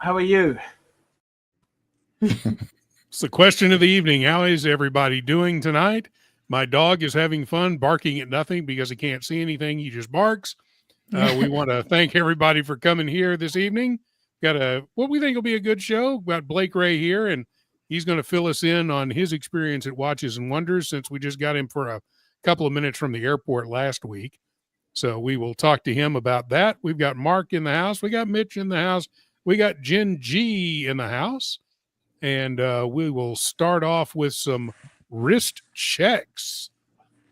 How are you? It's the question of the evening. How is everybody doing tonight? My dog is having fun barking at nothing because he can't see anything. He just barks. We want to thank everybody for coming here this evening. Got what we think will be a good show. We've got Blake Ray here, and he's going to fill us in on his experience at Watches and Wonders since we just got him for a couple of minutes from the airport last week. So we will talk to him about that. We've got Mark in the house. We got Mitch in the house. We got Jen G in the house. And we will start off with some wrist checks.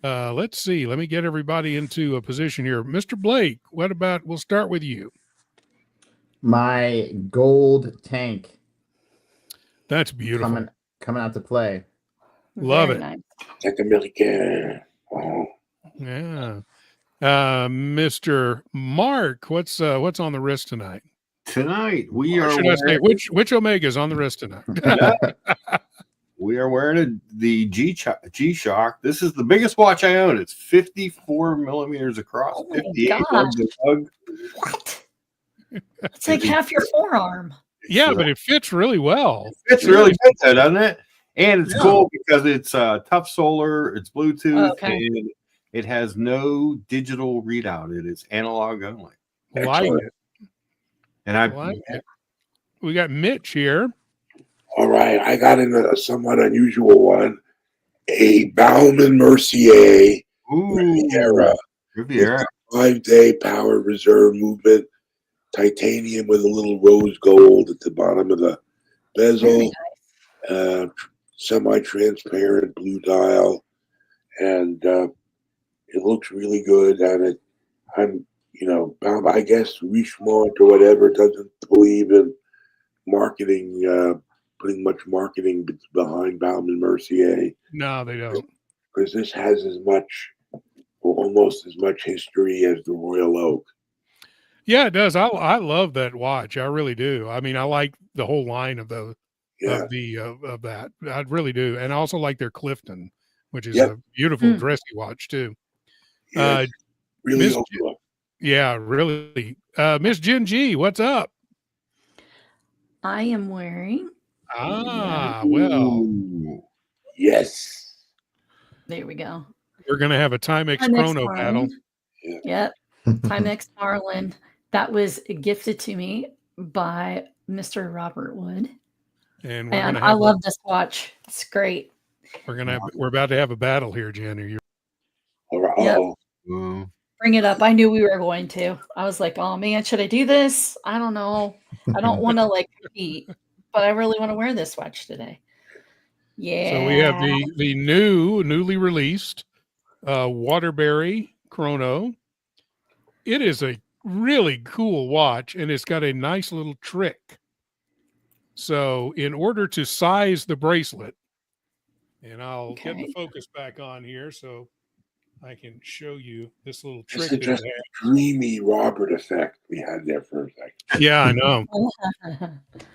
Let's see. Let me get everybody into a position here. Mr. Blake, we'll start with you. My gold tank. That's beautiful. Coming out to play. Love Very it. nice. Like a million. Oh. Yeah. Mr. Mark, what's on the wrist tonight? Tonight we Or are. should I say which Omega's on the wrist tonight? We are wearing the G-Shock. This is the biggest watch I own. It's 54 millimeters across. Oh my 58 gosh. lugs and lug. What? It's like half your forearm. Yeah, but it fits really well. It's really good, though, doesn't it? And it's Yeah. cool because it's tough solar. It's Bluetooth, Okay. and it has no digital readout. It is analog only. Like it. And I Like it. We got Mitch here. All right, I got in a somewhat unusual one. A Bauman Mercier Riviera. Riviera. 5-day power reserve movement. Titanium with a little rose gold at the bottom of the Very bezel. Semi-transparent blue dial. And it looks really good. And I guess Richemont or whatever doesn't believe in marketing, putting much marketing behind Bauman Mercier, No, they don't. because this has as much, or almost as much history as the Royal Oak. Yeah, it does. I love that watch. I really do. I mean, I like the whole line of those Yeah, of that. I really do. And I also like their Clifton, which is Yep. a beautiful Mm. dressy watch too. yeah, it's really Miss- Oak. Yeah, really. Miss Jen G, what's up? I am wearing. Well, Ooh. Yes. There we go. we're gonna have a Timex Timex chrono Marlin. battle. Yep. Timex Marlin. That was gifted to me by Mr. Robert Wood. And we're And gonna I have love this watch. It's great. we're about to have a battle here, Jen. Are you All right. Yep. Uh-oh. Ooh. Bring it up. I knew we were going to. I was like, oh man, should I do this? I don't know. I don't want to compete, but I really want to wear this watch today. Yeah. So we have the newly released Waterbury Chrono. It is a really cool watch, and it's got a nice little trick. So in order to size the bracelet, and I'll get the Okay. focus back on here so I can show you this little This trick. is That just it a dreamy Robert effect we had there for a second. has. Yeah, I know.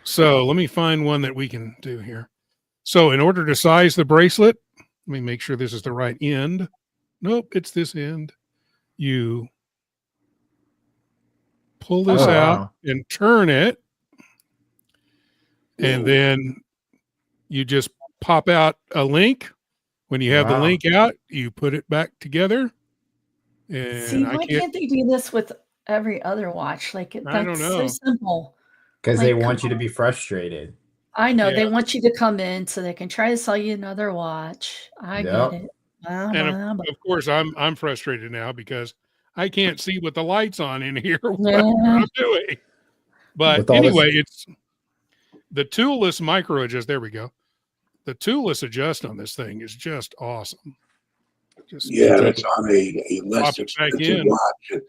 So let me find one that we can do here. So in order to size the bracelet, let me make sure this is the right end. Nope, it's this end. You pull this Oh, out wow. and turn it, and Ooh. then you just pop out a link. When you have the Wow. link out, you put it back together. And See, I why can't. can't they do this with every other watch? I don't That's know. so simple. Because they Like, want you come to be frustrated. I know they Yeah. want you to come in so they can try to sell you another watch. I Yep. get it. Blah, And blah, blah. of course, I'm frustrated now because I can't see with the lights on in here what Yeah. I'm doing. But With all this- anyway, it's the toolless micro adjust. There we go. The toolless adjust on this thing is just awesome. Just Yeah, take it's on a less Pop it back expensive in. watch. And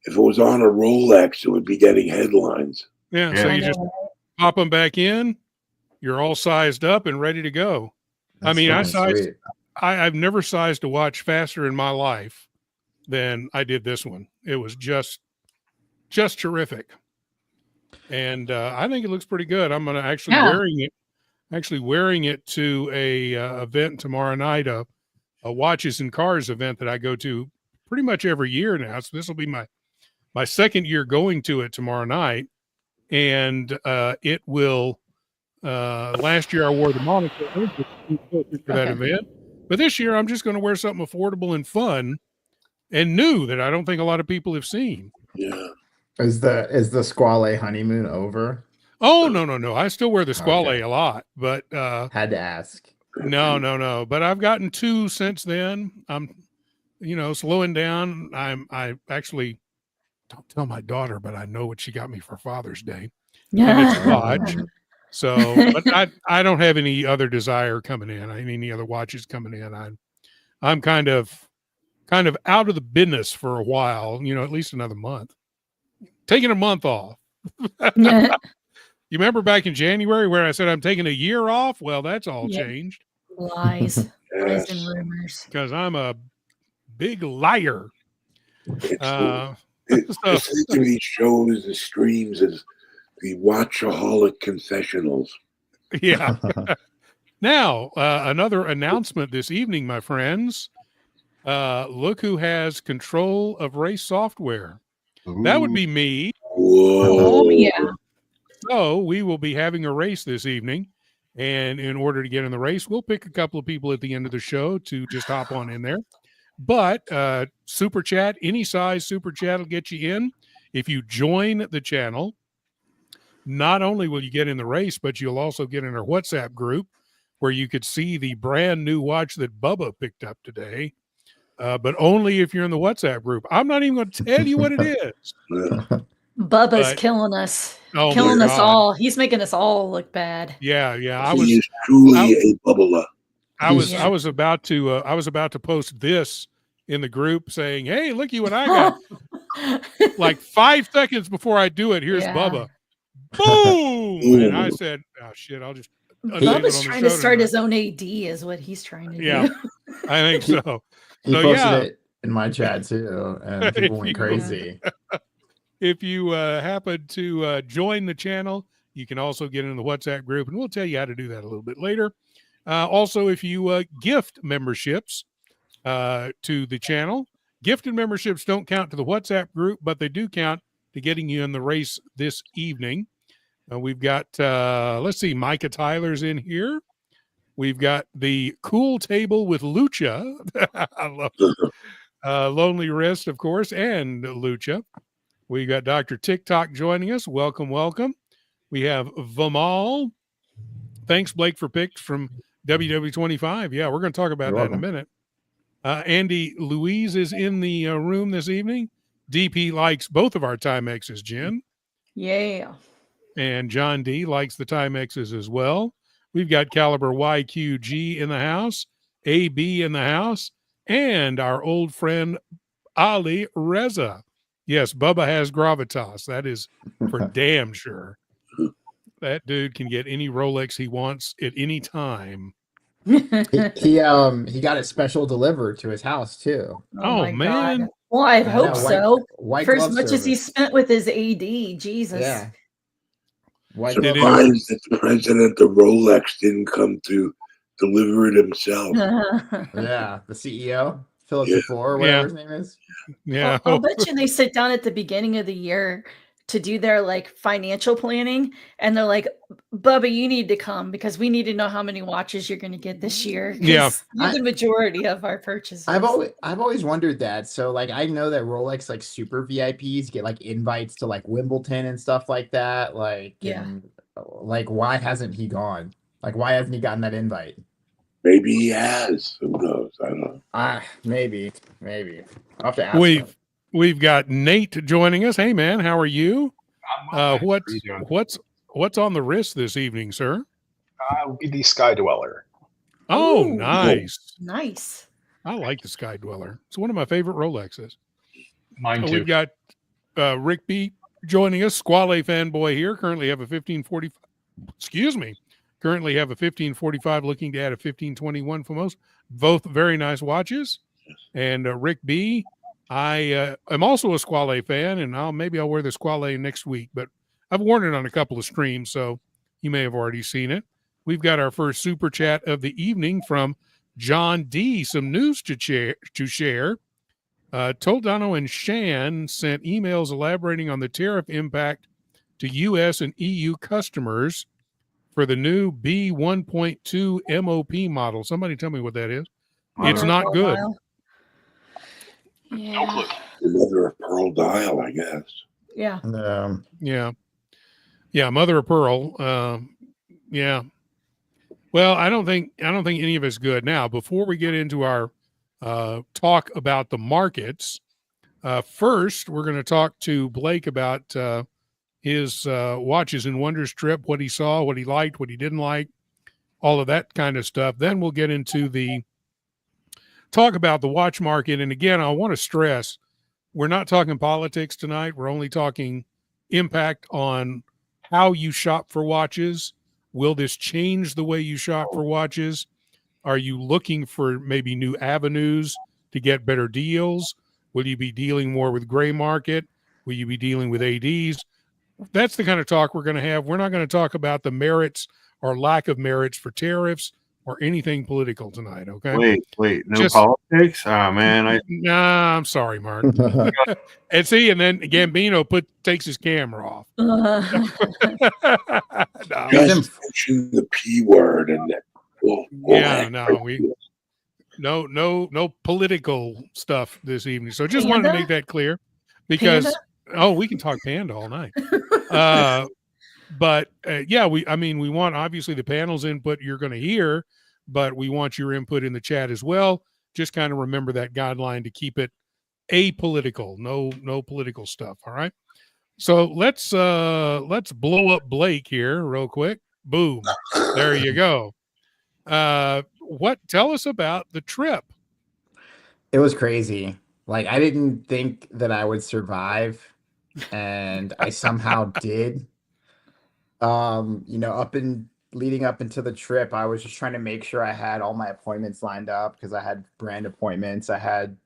if it was on a Rolex, it would be getting headlines. yeah. So Yeah. I you know, just right? pop them back in. You're all sized up and ready to go. That's mean, I fucking sized- sweet. I've never sized a watch faster in my life than I did this one. It was just terrific. And I think it looks pretty good. I'm going to actually Yeah. wearing it to a event tomorrow night, a watches and cars event that I go to pretty much every year now. So this will be my second year going to it tomorrow night. and it will. Last year I wore the monocle for that event, but this year I'm just going to wear something affordable and fun and new that I don't think a lot of people have seen. Yeah. Is the Squale honeymoon over? Oh, no. I still wear the Squale Okay. a lot, but Had to ask. no. But I've gotten 2 since then. I'm, slowing down. I actually don't tell my daughter, but I know what she got me for Father's Day. And it's a watch. So, but I don't have any other desire coming in. Any other watches coming in. I'm kind of out of the business for a while, at least another month. Taking a month off. You remember back in January where I said I'm taking a year off? Well, that's all changed. Lies and Yes. rumors. Because I'm a big liar. I think of these shows and streams as the Watchaholic confessionals. Yeah. Now, another announcement this evening, my friends. Look who has control of race software. That would be me. Whoa. Oh, yeah. So we will be having a race this evening. And in order to get in the race, we'll pick a couple of people at the end of the show to just hop on in there. But super chat, any size super chat will get you in. If you join the channel, not only will you get in the race, but you'll also get in our WhatsApp group where you could see the brand new watch that Bubba picked up today. But only if you're in the WhatsApp group. I'm not even going to tell you what it is. Bubba's killing us. Oh, killing us all. He's making us all look bad. Yeah. He is truly a bubbler. I was about to post this in the group saying, "Hey, looky what I got." Like 5 seconds before I do it, here's Bubba. Boom! And I said, "Oh shit, I'll just." Bubba's trying to start his own AD, is what he's trying to do. I think so. He posted it in my chat too, and people went crazy. If you happen to join the channel, you can also get in the WhatsApp group, and we'll tell you how to do that a little bit later. Also, if you gift memberships to the channel, gifted memberships don't count to the WhatsApp group, but they do count to getting you in the race this evening. We've got, let's see, Micah Tyler's in here. We've got the cool table with Lucha. I love it. Lonely Wrist, of course, and Lucha. We got Dr. TikTok joining us. Welcome, welcome. We have Vamal. Thanks, Blake, for picks from WW25. Yeah, we're going to talk about that in a minute. Andy Louise is in the room this evening. DP likes both of our Timexes, Jen. Yeah. And John D likes the Timexes as well. We've got Caliber YQG in the house, AB in the house, and our old friend Ali Reza. Yes, Bubba has gravitas. That is for damn sure. That dude can get any Rolex he wants at any time. he got it special delivered to his house too. Oh man. God. Well, I hope so. For as much as he spent with his AD, Jesus. Yeah. Surprised that the president of Rolex didn't come to deliver it himself. Yeah, the CEO, Philip DeFore, whatever his name is. Yeah. I'll bet you they sit down at the beginning of the year to do their financial planning, and they're like, Bubba, you need to come because we need to know how many watches you're going to get this year. Yeah, you're the majority of our purchases. I've always wondered that. So I know that Rolex super VIPs get invites to Wimbledon and stuff like that. Why hasn't he gone? Why hasn't he gotten that invite? Maybe he has. Who knows? I don't know. Maybe. I'll have to ask him. We've got Nate joining us. Hey, man, how are you? What's on the wrist this evening, sir? I'll be the Sky Dweller. Oh, nice. Nice. I like the Sky Dweller. It's one of my favorite Rolexes. Mine too. We've got Rick B joining us, Squale fanboy here. Currently have a 1545. Currently have a 1545, looking to add a 1521 for most. Both very nice watches. And Rick B, I am also a Squale fan, and maybe I'll wear the Squale next week, but I've worn it on a couple of streams, so you may have already seen it. We've got our first super chat of the evening from John D. Some news to share. Toledano and Shan sent emails elaborating on the tariff impact to US and EU customers for the new B1.2 MOP model. Somebody tell me what that is. It's not good. Yeah. Another of pearl dial, I guess. Yeah. Yeah, mother of pearl. Yeah. Well, I don't think any of it's good. Now, before we get into our talk about the markets, first we're going to talk to Blake about his Watches and Wonders trip, what he saw, what he liked, what he didn't like, all of that kind of stuff. Then we'll get into the talk about the watch market. And again, I want to stress, we're not talking politics tonight. We're only talking impact on how you shop for watches. Will this change the way you shop for watches? Are you looking for maybe new avenues to get better deals? Will you be dealing more with gray market? Will you be dealing with ADs? That's the kind of talk we're going to have. We're not going to talk about the merits or lack of merits for tariffs or anything political tonight, okay? Wait, no politics? Oh man, Nah, I'm sorry, Mark. And see, and then Gambino takes his camera off. Just mention the P word, and no political stuff this evening. So just wanted to make that clear, because we can talk Panda all night. But we want obviously the panel's input you're going to hear, but we want your input in the chat as well. Just kind of remember that guideline to keep it apolitical, no political stuff. All right. So let's blow up Blake here real quick. Boom. There you go. Tell us about the trip. It was crazy. Like, I didn't think that I would survive, and I somehow did. Leading up into the trip, I was just trying to make sure I had all my appointments lined up, because I had brand appointments. I had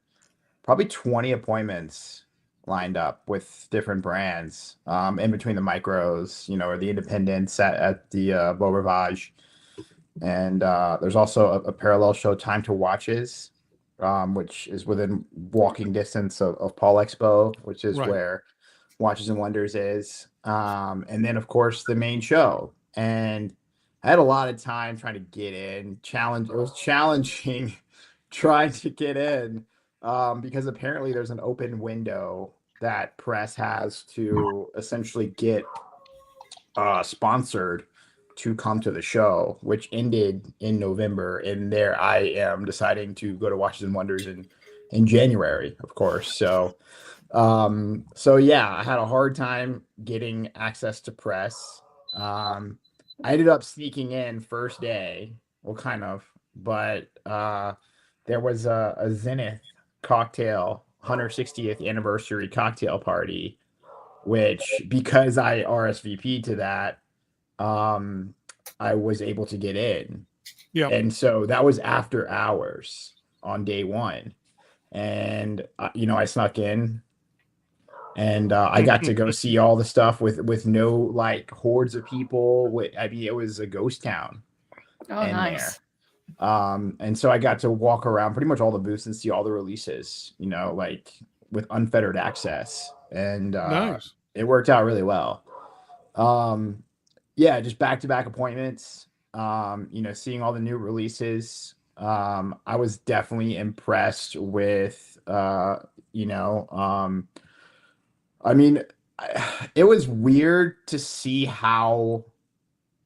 probably 20 appointments lined up with different brands, in between the micros, or the independents at the Beau Rivage. And there's also a parallel show, Time to Watches, which is within walking distance of Paul Expo, which is where Watches and Wonders is. And then, of course, the main show. And I had a lot of time trying to get in. It was challenging trying to get in, because apparently there's an open window that press has to essentially get sponsored to come to the show, which ended in November. And there I am deciding to go to Watches and Wonders in January, of course. So I had a hard time getting access to press. I ended up sneaking in first day, kind of, but there was a Zenith cocktail 160th anniversary cocktail party, which, because I RSVP'd to that, I was able to get in. Yeah. And so that was after hours on day one. And, I snuck in, and I got to go see all the stuff with no like hordes of people. It was a ghost town. Oh, nice. There. And so I got to walk around pretty much all the booths and see all the releases, like with unfettered access. And nice. It worked out really well. Just back-to-back appointments, seeing all the new releases. I was definitely impressed with, it was weird to see how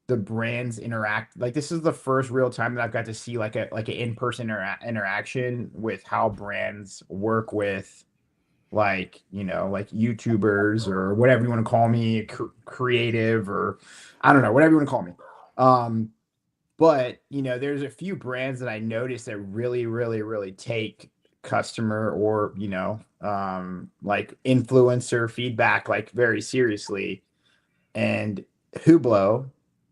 the brands interact. Like, this is the first real time that I've got to see like an in-person interaction with how brands work with, like YouTubers or whatever you want to call me, creative, or I don't know, whatever you want to call me. But there's a few brands that I noticed that really, really, really take customer or like influencer feedback like very seriously, and Hublot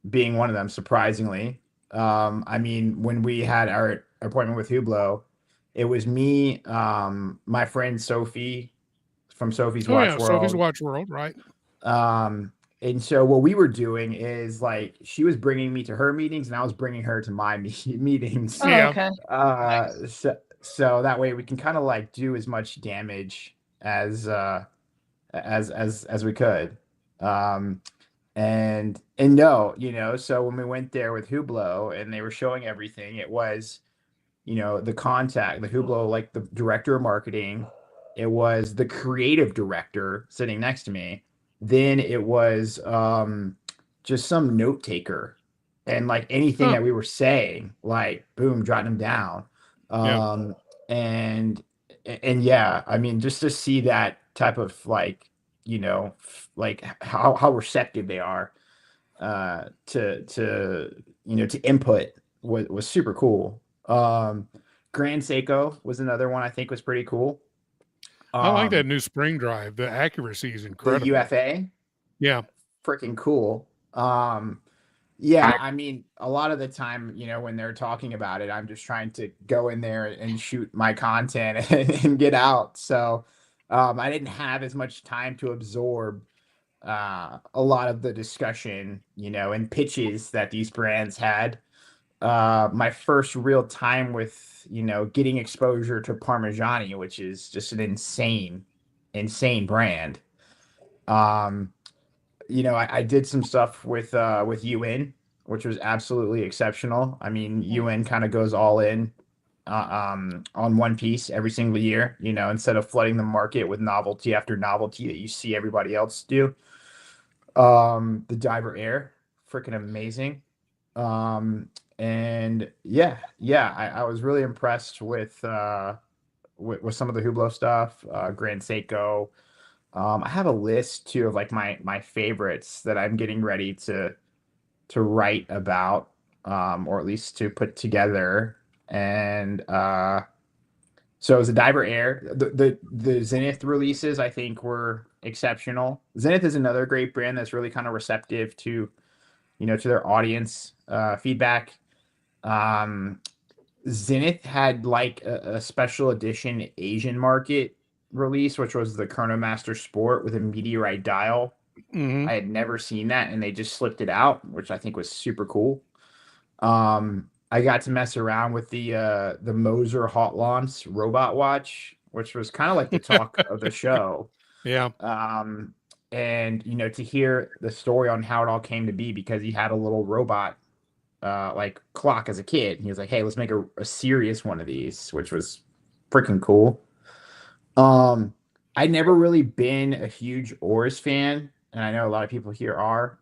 being one of them, surprisingly. When we had our appointment with Hublot, it was me, my friend Sophie from Sophie's Watch World. Sophie's Watch World, right? And so what we were doing is, like, she was bringing me to her meetings and I was bringing her to my meetings. Oh, okay. So that way we can kind of like do as much damage as we could. And no, so when we went there with Hublot and they were showing everything, it was, the Hublot, like the director of marketing, it was the creative director sitting next to me. Then it was just some note taker, and like anything that we were saying, like boom, jotting them down. And yeah, I mean, just to see that type of like, like how receptive they are to input was super cool. Grand Seiko was another one I think was pretty cool. I like that new spring drive. The accuracy is The incredible. UFA, Yeah. freaking cool. Yeah, I mean, a lot of the time, when they're talking about it, I'm just trying to go in there and shoot my content and get out. So I didn't have as much time to absorb a lot of the discussion, and pitches that these brands had. My first real time with, getting exposure to Parmigiani, which is just an insane brand. I did some stuff with UN, which was absolutely exceptional. I mean, UN kind of goes all in on one piece every single year, instead of flooding the market with novelty after novelty that you see everybody else do. The Diver Air, freaking amazing. And I was really impressed with some of the Hublot stuff, Grand Seiko. I have a list too of like my favorites that I'm getting ready to write about, or at least to put together. And so it was a Diver Air. The Zenith releases I think were exceptional. Zenith is another great brand that's really kind of receptive to, to their audience feedback. Zenith had like a special edition Asian market release, which was the Chronomaster Sport with a meteorite dial. I had never seen that, and they just slipped it out, which I think was super cool. I got to mess around with the Moser Hot Lance robot watch, which was kind of like the talk of the show. Yeah. And to hear the story on how it all came to be, because he had a little robot like clock as a kid. He was like, hey, let's make a serious one of these, which was freaking cool. I'd never really been a huge Oris fan, and I know a lot of people here are.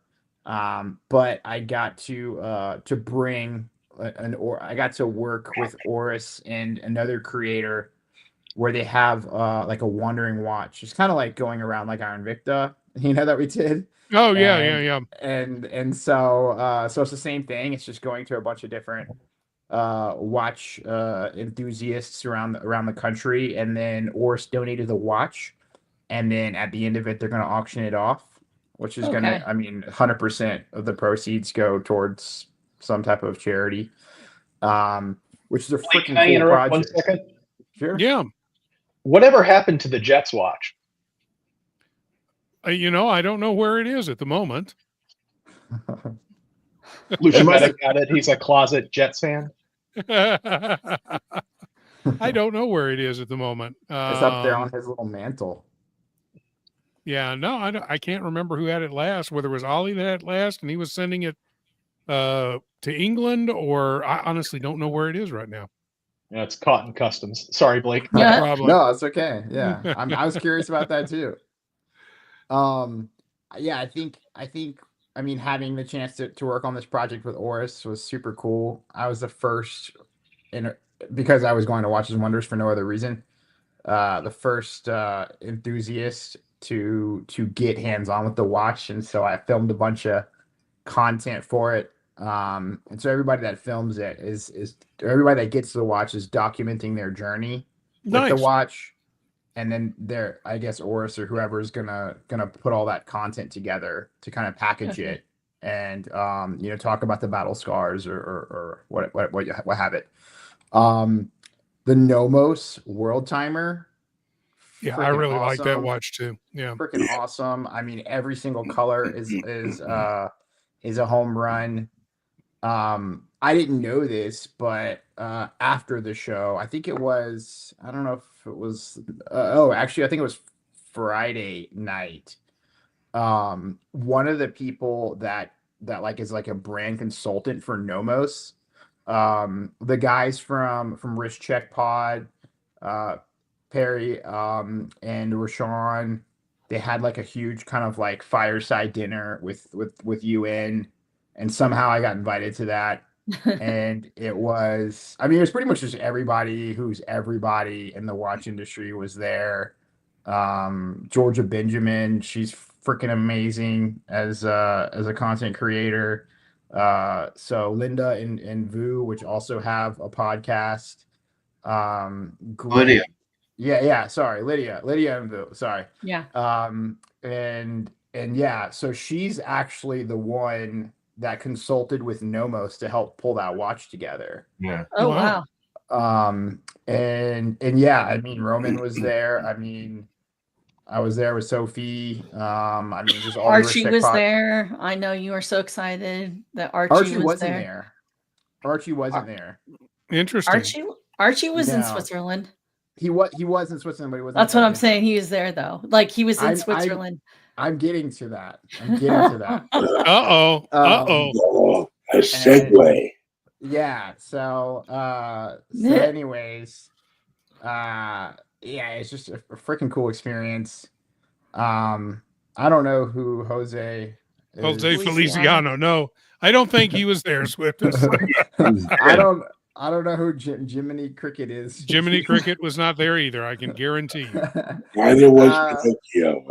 But I got to bring I got to work with Oris and another creator where they have like a wandering watch. It's kind of like going around like Iron Victa, that we did. Oh yeah. And so it's the same thing. It's just going to a bunch of different watch enthusiasts around the country, and then Oris donated the watch, and then at the end of it they're going to auction it off, which is gonna, I mean, 100% of the proceeds go towards some type of charity, which is a freaking Can I cool interrupt project. 1 second? Sure. Yeah. Whatever happened to the Jets watch? I don't know where it is at the moment. Lucian Medic got it. He's a closet Jets fan. I don't know where it is at the moment. It's up there on his little mantle. Yeah, no, I can't remember who had it last, whether it was Ollie that had it last and he was sending it to England, or I honestly don't know where it is right now. Yeah, it's Cotton Customs. Sorry, Blake. Probably. No, it's okay. Yeah. I was curious about that too. Yeah, I mean, having the chance to work on this project with Oris was super cool. I was the first, because I was going to Watches and Wonders for no other reason, the first enthusiast to get hands-on with the watch, and so I filmed a bunch of content for it. And so everybody that films it is everybody that gets the watch is documenting their journey with the watch. And then I guess Oris or whoever is gonna put all that content together to kind of package it, and talk about the battle scars or what have it. The Nomos World Timer. Yeah, I really like that watch too. Yeah, freaking awesome. I mean, every single color is a home run. I didn't know this, but after the show, I think it was, I don't know if it was, actually, I think it was Friday night. one of the people that like is like a brand consultant for Nomos, the guys from Wrist Check Pod, Perry, and Rashawn, they had like a huge kind of like fireside dinner with UN, and somehow I got invited to that. And it was, I mean, it was pretty much just everybody who's everybody in the watch industry was there. Georgia Benjamin, she's freaking amazing as a content creator. So Linda and Vu, which also have a podcast. Lydia. Yeah, sorry, Lydia and Vu, sorry. Yeah. And yeah, so she's actually the one that consulted with Nomos to help pull that watch together. Yeah. Oh wow. And yeah, I mean, Roman was there. I mean, I was there with Sophie. I mean, just all Archie was there. I know you were so excited that Archie wasn't there. Archie wasn't there. Interesting. Archie was in Switzerland. He was in Switzerland, but he wasn't. That's what I'm saying. He was there though. Like he was in Switzerland. I'm getting to that. Uh-oh. A segue. Yeah. So anyways, yeah, it's just a freaking cool experience. I don't know who Jose Feliciano. No, I don't think he was there, Swiftness. I don't know who Jiminy Cricket is. Jiminy Cricket was not there either. I can guarantee you. Neither was Pinocchio.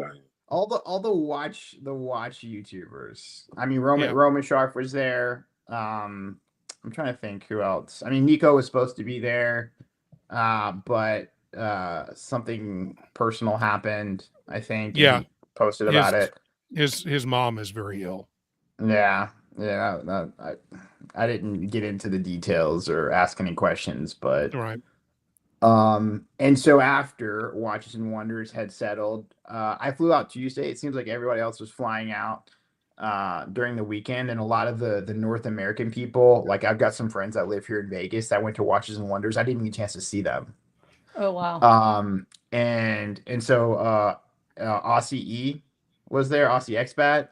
All the watch YouTubers. I mean, Roman Sharp was there. I'm trying to think who else. I mean, Nico was supposed to be there, but something personal happened, I think. Yeah, he posted about it. His mom is very ill. Yeah. I didn't get into the details or ask any questions, but right. And so after Watches and Wonders had settled, I flew out Tuesday. It seems like everybody else was flying out during the weekend, and a lot of the North American people, like I've got some friends that live here in Vegas that went to Watches and Wonders. I didn't even get a chance to see them. Oh wow. And so Aussie E was there, Aussie Expat.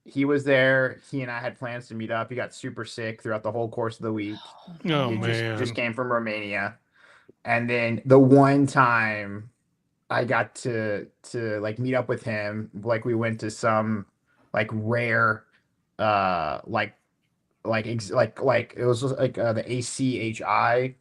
He was there. He and I had plans to meet up. He got super sick throughout the whole course of the week. Oh, he man. just came from Romania. And then the one time I got to like meet up with him, like we went to some like rare like it was like the ACHI.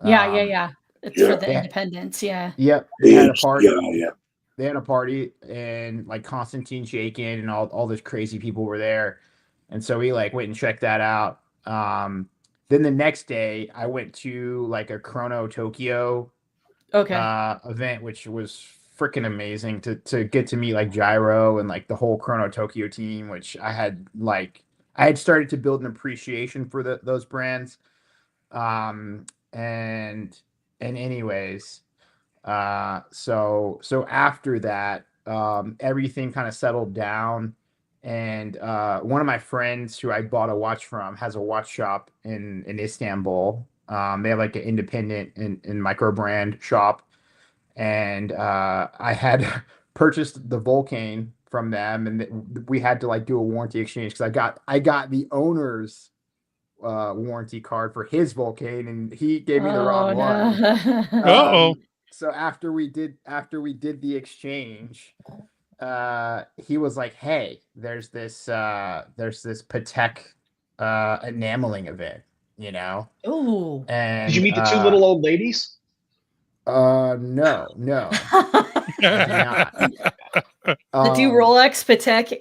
Yeah. It's for the independents, yeah. Yep. They had a party. Yeah. They had a party, and like Constantine Shakin and all those crazy people were there. And so we like went and checked that out. Then the next day I went to like a Chrono Tokyo event, which was freaking amazing to get to meet like Gyro and like the whole Chrono Tokyo team, which I had started to build an appreciation for those brands. And anyways, so after that, everything kind of settled down, and one of my friends who I bought a watch from has a watch shop in Istanbul. They have like an independent and micro brand shop, and I had purchased the Vulcan from them, and we had to like do a warranty exchange because I got the owner's warranty card for his Vulcan, and he gave me the wrong one. So after we did the exchange, he was like, "Hey, there's this Patek enameling event, you know." Ooh. And did you meet the two little old ladies? No. The two Rolex, Patek,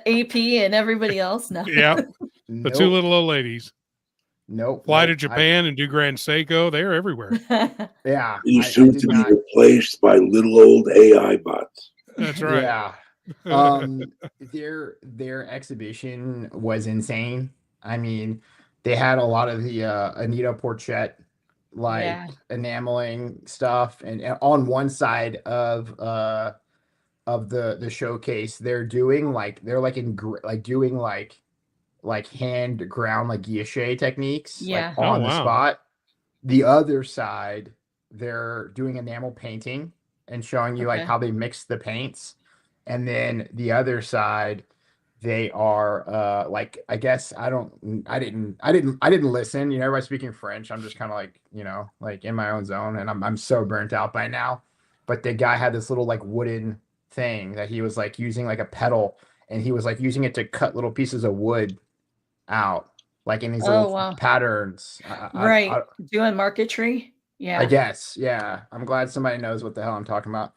AP, and everybody else. No. Yeah. The two little old ladies. Nope. Fly to Japan and do Grand Seiko. They're everywhere. Yeah. He's soon to be replaced by little old AI bots. That's right. Yeah. Their exhibition was insane. I mean, they had a lot of the Anita Porchette enameling stuff, and on one side of the showcase, they're doing like hand ground like guilloche techniques on the spot. The other side, they're doing enamel painting and showing you like how they mix the paints. And then the other side, they are like, I guess I didn't listen. You know, everybody's speaking French. I'm just kind of like, you know, like in my own zone, and I'm so burnt out by now. But the guy had this little like wooden thing that he was like using like a pedal, and he was like using it to cut little pieces of wood out, like in these little wow. patterns. Right. Doing marquetry. I Yeah. guess, yeah. I'm glad somebody knows what the hell I'm talking about.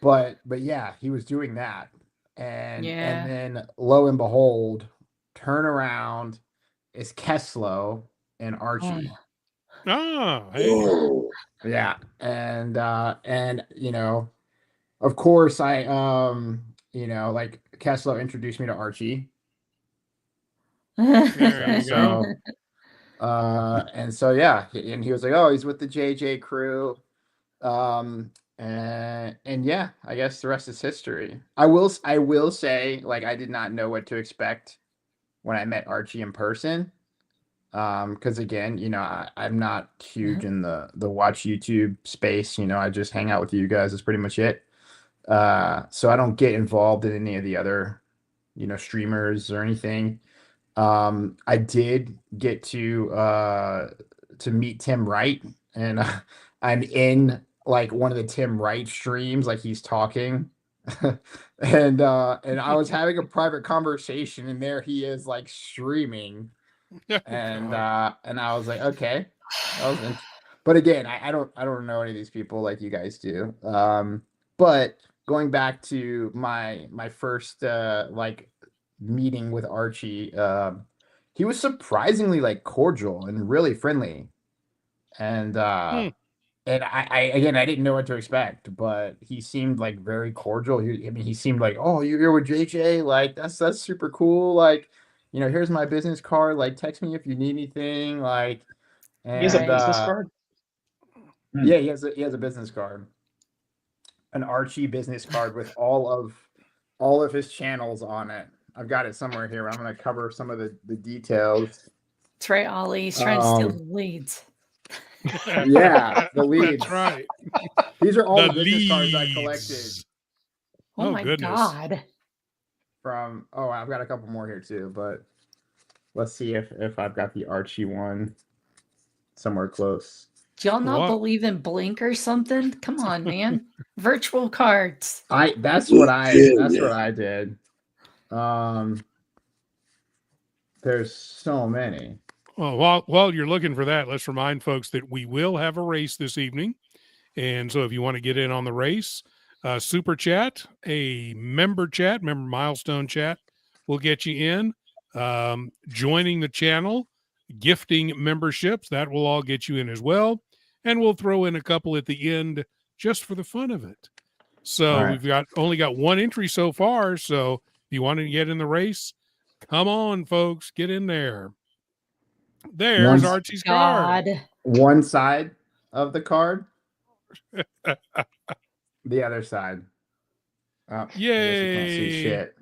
But yeah, he was doing that, and Yeah. then lo and behold, turn around is Keslo and Archie. Oh, hey. Oh, Yeah, and you know, of course, I you know, like Keslo introduced me to Archie. There you go. And so yeah, and he was like, oh, he's with the JJ crew. And yeah, I guess the rest is history. I will say, like, I did not know what to expect when I met Archie in person. Because again, you know, I'm not huge in the watch YouTube space. You know, I just hang out with you guys. That's pretty much it. So I don't get involved in any of the other, you know, streamers or anything. I did get to meet Tim Wright, and I'm in like one of the Tim Wright streams, like he's talking. And I was having a private conversation, and there he is like streaming, and I was like, okay. But again, I don't know any of these people like you guys do. But going back to my first like meeting with Archie, he was surprisingly like cordial and really friendly. And I again, I didn't know what to expect, but he seemed like very cordial. I mean, he seemed like, oh, you're here with JJ, like that's super cool. Like, you know, here's my business card. Like, text me if you need anything. Like, He has a and business card. yeah, he has a business card, an Archie business card with all of his channels on it. I've got it somewhere here. I'm going to cover some of the details. That's right, Ollie. He's trying to steal the leads. Yeah, the leads. That's right. These are all the business leads. cards I collected. Oh my goodness. God. From I've got a couple more here too, but let's see if I've got the Archie one somewhere close. Do y'all not believe in Blink or something? Come on, man. Virtual cards. That's what I did. There's so many. Well, while you're looking for that, let's remind folks that we will have a race this evening. And so if you want to get in on the race, super chat, a member milestone chat will get you in. Joining the channel, gifting memberships, that will all get you in as well. And we'll throw in a couple at the end just for the fun of it. So we've only got one entry so far. So if you want to get in the race, come on, folks, get in there. There's Archie's card. One side of the card. The other side. Oh, yay! I guess you can't see shit.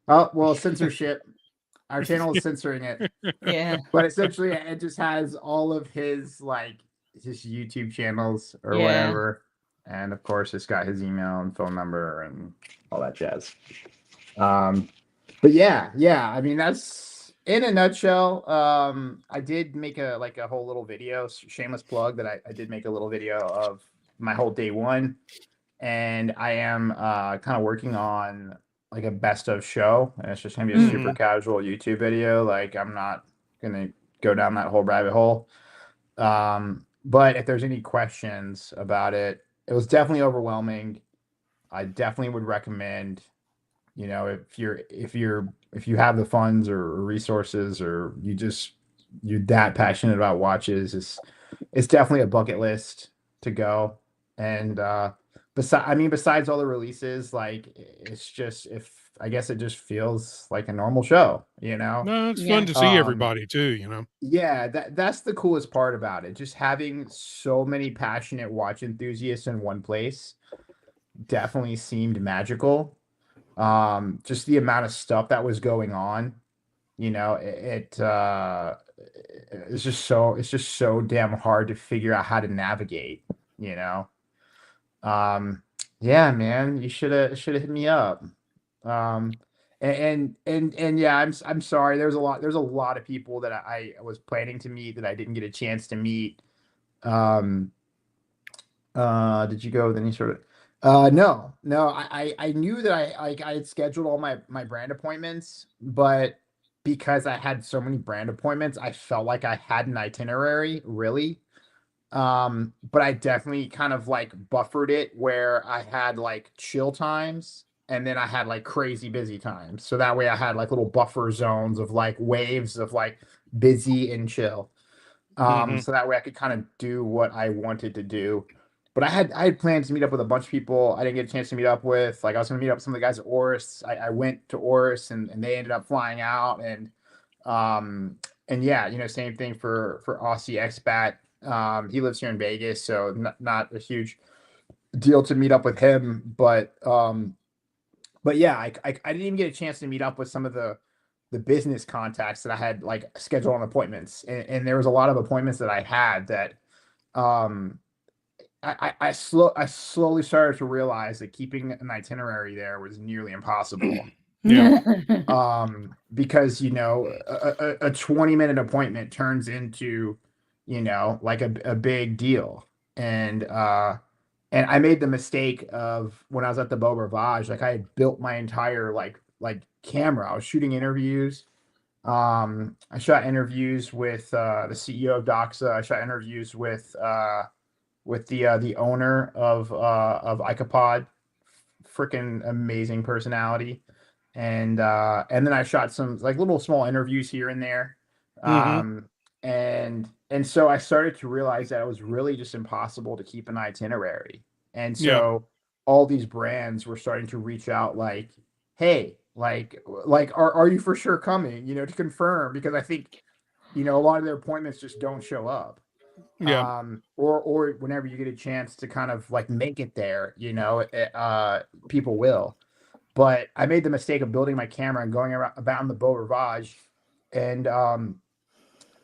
Oh, well, censorship. Our channel is censoring it. Yeah. But essentially, it just has all of his like his YouTube channels or whatever, and of course, it's got his email and phone number and all that jazz. But yeah. I mean, that's in a nutshell. I did make a whole little video, shameless plug, that I did make a little video of my whole day one, and I am kind of working on like a best of show, and it's just gonna be a super casual YouTube video. Like, I'm not gonna go down that whole rabbit hole. But if there's any questions about it, it was definitely overwhelming. I definitely would recommend, you know, if you have the funds or resources, or you're that passionate about watches, it's definitely a bucket list to go. And besides all the releases, like, it's just, I guess it just feels like a normal show, you know? No, it's fun to see everybody too, you know? Yeah, that's the coolest part about it. Just having so many passionate watch enthusiasts in one place definitely seemed magical. Just the amount of stuff that was going on, you know, it's just so damn hard to figure out how to navigate, you know? Yeah, man, you should have hit me up. Um, and yeah, I'm sorry. There's a lot of people that I was planning to meet that I didn't get a chance to meet. Um, did you go with any sort of? No. I knew that I had scheduled all my brand appointments, but because I had so many brand appointments, I felt like I had an itinerary, really. But I definitely kind of like buffered it where I had like chill times and then I had like crazy busy times. So that way I had like little buffer zones of like waves of like busy and chill. Hmm. So that way I could kind of do what I wanted to do. But I had plans to meet up with a bunch of people I didn't get a chance to meet up with. Like I was gonna meet up with some of the guys at Oris. I went to Oris and they ended up flying out um and yeah, same thing for Aussie expat. He lives here in Vegas, so not a huge deal to meet up with him. But yeah, I didn't even get a chance to meet up with some of the business contacts that I had like scheduled on appointments, and there was a lot of appointments that I had that um I slowly started to realize that keeping an itinerary there was nearly impossible. Yeah. Because a 20-minute appointment turns into like a big deal. And I made the mistake of when I was at the Beau Rivage, like I had built my entire like camera. I was shooting interviews. I shot interviews with the CEO of Doxa. I shot interviews with the owner of Icopod. Freaking amazing personality. And then I shot some like little small interviews here and there. Hmm. Um and so I started to realize that it was really just impossible to keep an itinerary. And Yeah. so all these brands were starting to reach out like, hey, like are you for sure coming, to confirm, because I think, a lot of their appointments just don't show up. Yeah. Or whenever you get a chance to kind of like make it there, people will. But I made the mistake of building my camera and going around about the Beau Rivage, and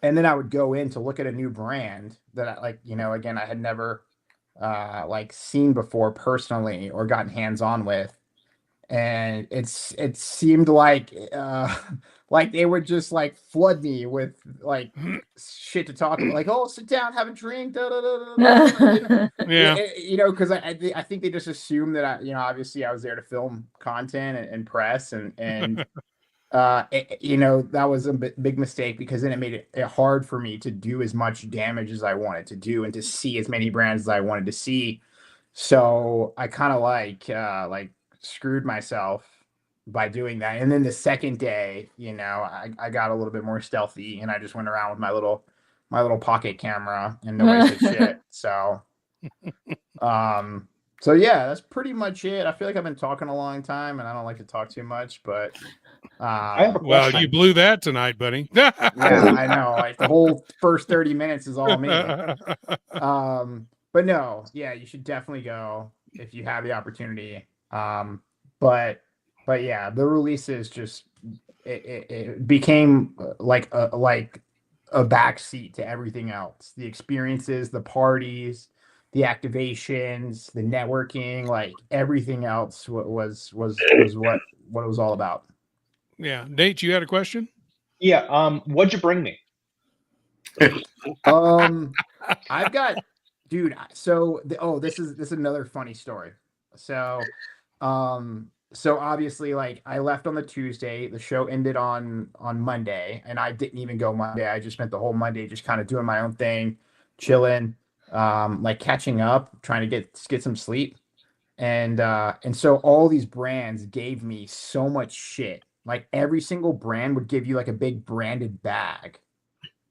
and then I would go in to look at a new brand that I like, again, I had never like seen before personally or gotten hands on with. And it seemed like like they would just like flood me with like shit to talk about, like, oh, sit down, have a drink, da, da, da, da, da, da, Yeah. because I think they just assumed that obviously I was there to film content and press and that was a big mistake, because then it made it hard for me to do as much damage as I wanted to do and to see as many brands as I wanted to see. So I kind of like screwed myself by doing that. And then the second day, I got a little bit more stealthy and I just went around with my little pocket camera and nobody said shit. Um, so yeah, that's pretty much it. I feel like I've been talking a long time and I don't like to talk too much, but I have a Well, question. you blew that tonight, buddy. yeah, I know. Like the whole first 30 minutes is all me. But no, yeah, you should definitely go if you have the opportunity. But but yeah, the releases just it became like a backseat to everything else. The experiences, the parties, the activations, the networking, like everything else was what it was all about. Yeah. Nate, you had a question? Yeah. What'd you bring me? Um, I've got, dude. This is another funny story. So, so obviously, like I left on the Tuesday. The show ended on Monday, and I didn't even go Monday. I just spent the whole Monday just kind of doing my own thing, chilling, like catching up, trying to get some sleep. And so all these brands gave me so much shit. Like every single brand would give you like a big branded bag,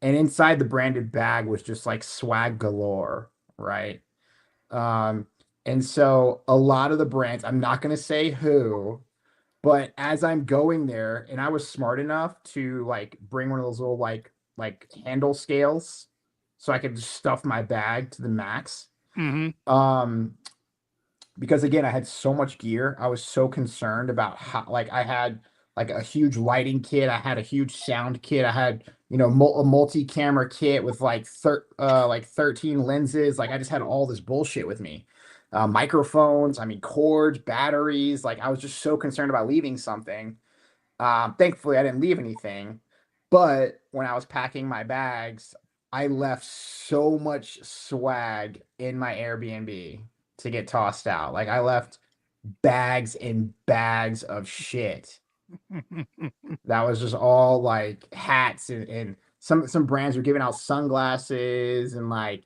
and inside the branded bag was just like swag galore, right? Um, and so a lot of the brands, I'm not going to say who, but as I'm going there, and I was smart enough to like bring one of those little like handle scales so I could just stuff my bag to the max. Hmm. Um, because again, I had so much gear. I was so concerned about how, like, I had like a huge lighting kit, I had a huge sound kit, I had a multi-camera kit with like 13 lenses. Like I just had all this bullshit with me. microphones, I mean, cords, batteries. Like, I was just so concerned about leaving something. Thankfully, I didn't leave anything. But when I was packing my bags, I left so much swag in my Airbnb to get tossed out. Like, I left bags and bags of shit. That was just all like hats and some brands were giving out sunglasses and like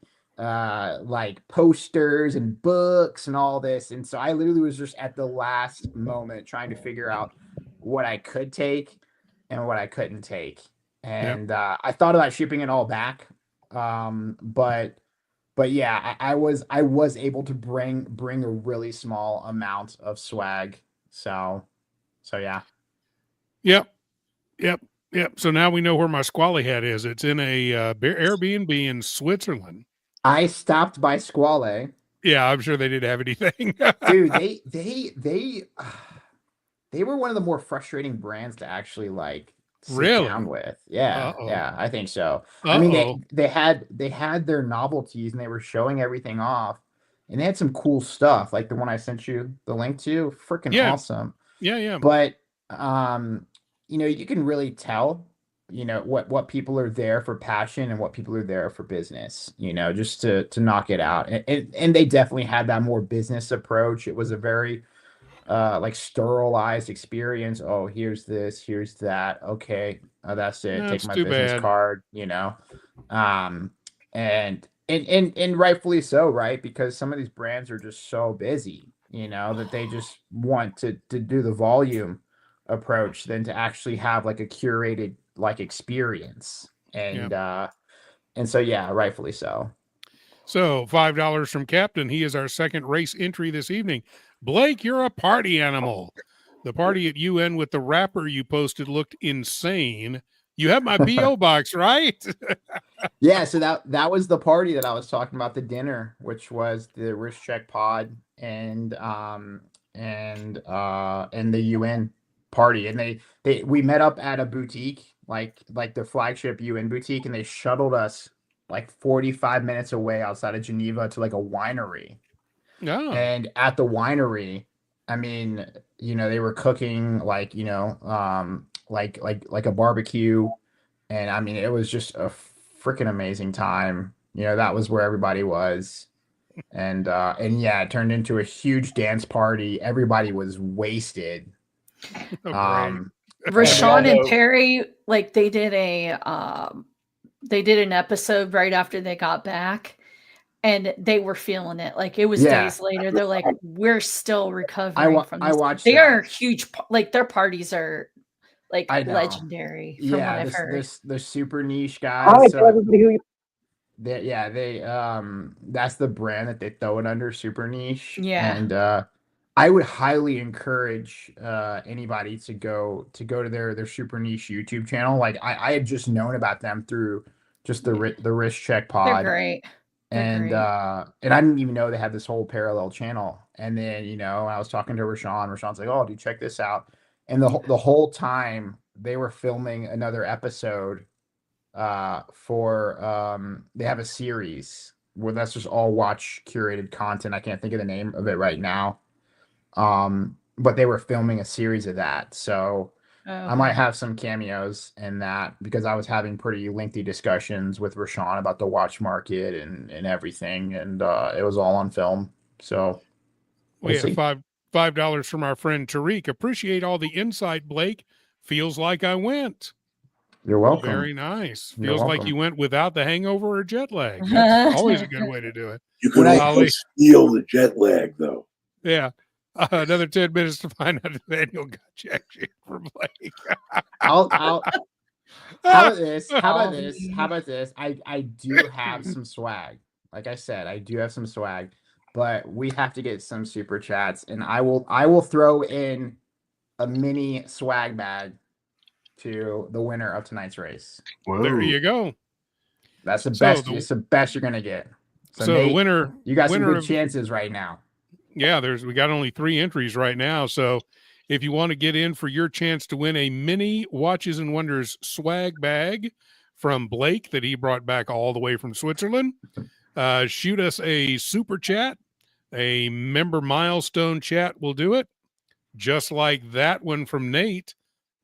posters and books and all this. And so I literally was just at the last moment trying to figure out what I could take and what I couldn't take. And I thought about shipping it all back. But yeah, I was able to bring a really small amount of swag. So yeah. Yep. So now we know where my squally hat is. It's in a Airbnb in Switzerland. I stopped by Squale. Yeah, I'm sure they didn't have anything. Dude, they were one of the more frustrating brands to actually like sit down with. Yeah, yeah, I think so. I mean, they had their novelties and they were showing everything off, and they had some cool stuff, like the one I sent you the link to. Freaking awesome. Yeah. But you can really tell, what people are there for passion and what people are there for business, just to knock it out. And they definitely had that more business approach. It was a very like sterilized experience. Oh, here's this, here's that. Okay, that's it. Take my business card, and rightfully so, right? Because some of these brands are just so busy, that they just want to do the volume approach than to actually have like a curated like experience. And so yeah, rightfully so. So $5 from Captain. He is our second race entry this evening. Blake, you're a party animal. The party at UN with the wrapper you posted looked insane. You have my BO box, right? Yeah, so that was the party that I was talking about, the dinner, which was the wrist check pod and the UN party. And we met up at a boutique, like the flagship UN boutique, and they shuttled us like 45 minutes away outside of Geneva to like a winery. And at the winery, I mean, they were cooking like, like a barbecue. And I mean, it was just a freaking amazing time. That was where everybody was. And yeah, it turned into a huge dance party. Everybody was wasted. Rashawn and Perry, like they did an episode right after they got back. And they were feeling it. Like it was days later. They're like, we're still recovering from this. I watched they are huge. Like their parties are like legendary. From what I've heard. They're super niche guys. That's the brand that they throw it under, super niche. Yeah. And I would highly encourage anybody to go to their super niche YouTube channel. Like I had just known about them through just the wrist check pod. They're great. And I didn't even know they had this whole parallel channel. And then, I was talking to Rashawn. Rashawn's like, "Oh, dude, check this out." And the whole time they were filming another episode for they have a series where that's just all watch curated content. I can't think of the name of it right now. But they were filming a series of that. So I might have some cameos in that because I was having pretty lengthy discussions with Rashawn about the watch market and everything. And it was all on film. So we have $5 from our friend Tariq. Appreciate all the insight, Blake. Feels like I went. You're welcome. Very nice. Feels like you went without the hangover or jet lag. That's always a good way to do it. You can always feel the jet lag, though. Yeah. Another 10 minutes to find out if Daniel got jack shit for Blake. How about this? I do have some swag. Like I said, I do have some swag, but we have to get some super chats, and I will throw in a mini swag bag to the winner of tonight's race. Whoa. There you go. That's the best. It's the best you're gonna get. So Nate, the winner, you got some good chances right now. Yeah, we got only 3 entries right now. So if you want to get in for your chance to win a mini Watches and Wonders swag bag from Blake that he brought back all the way from Switzerland, shoot us a super chat A member milestone chat will do it. Just like that one from Nate.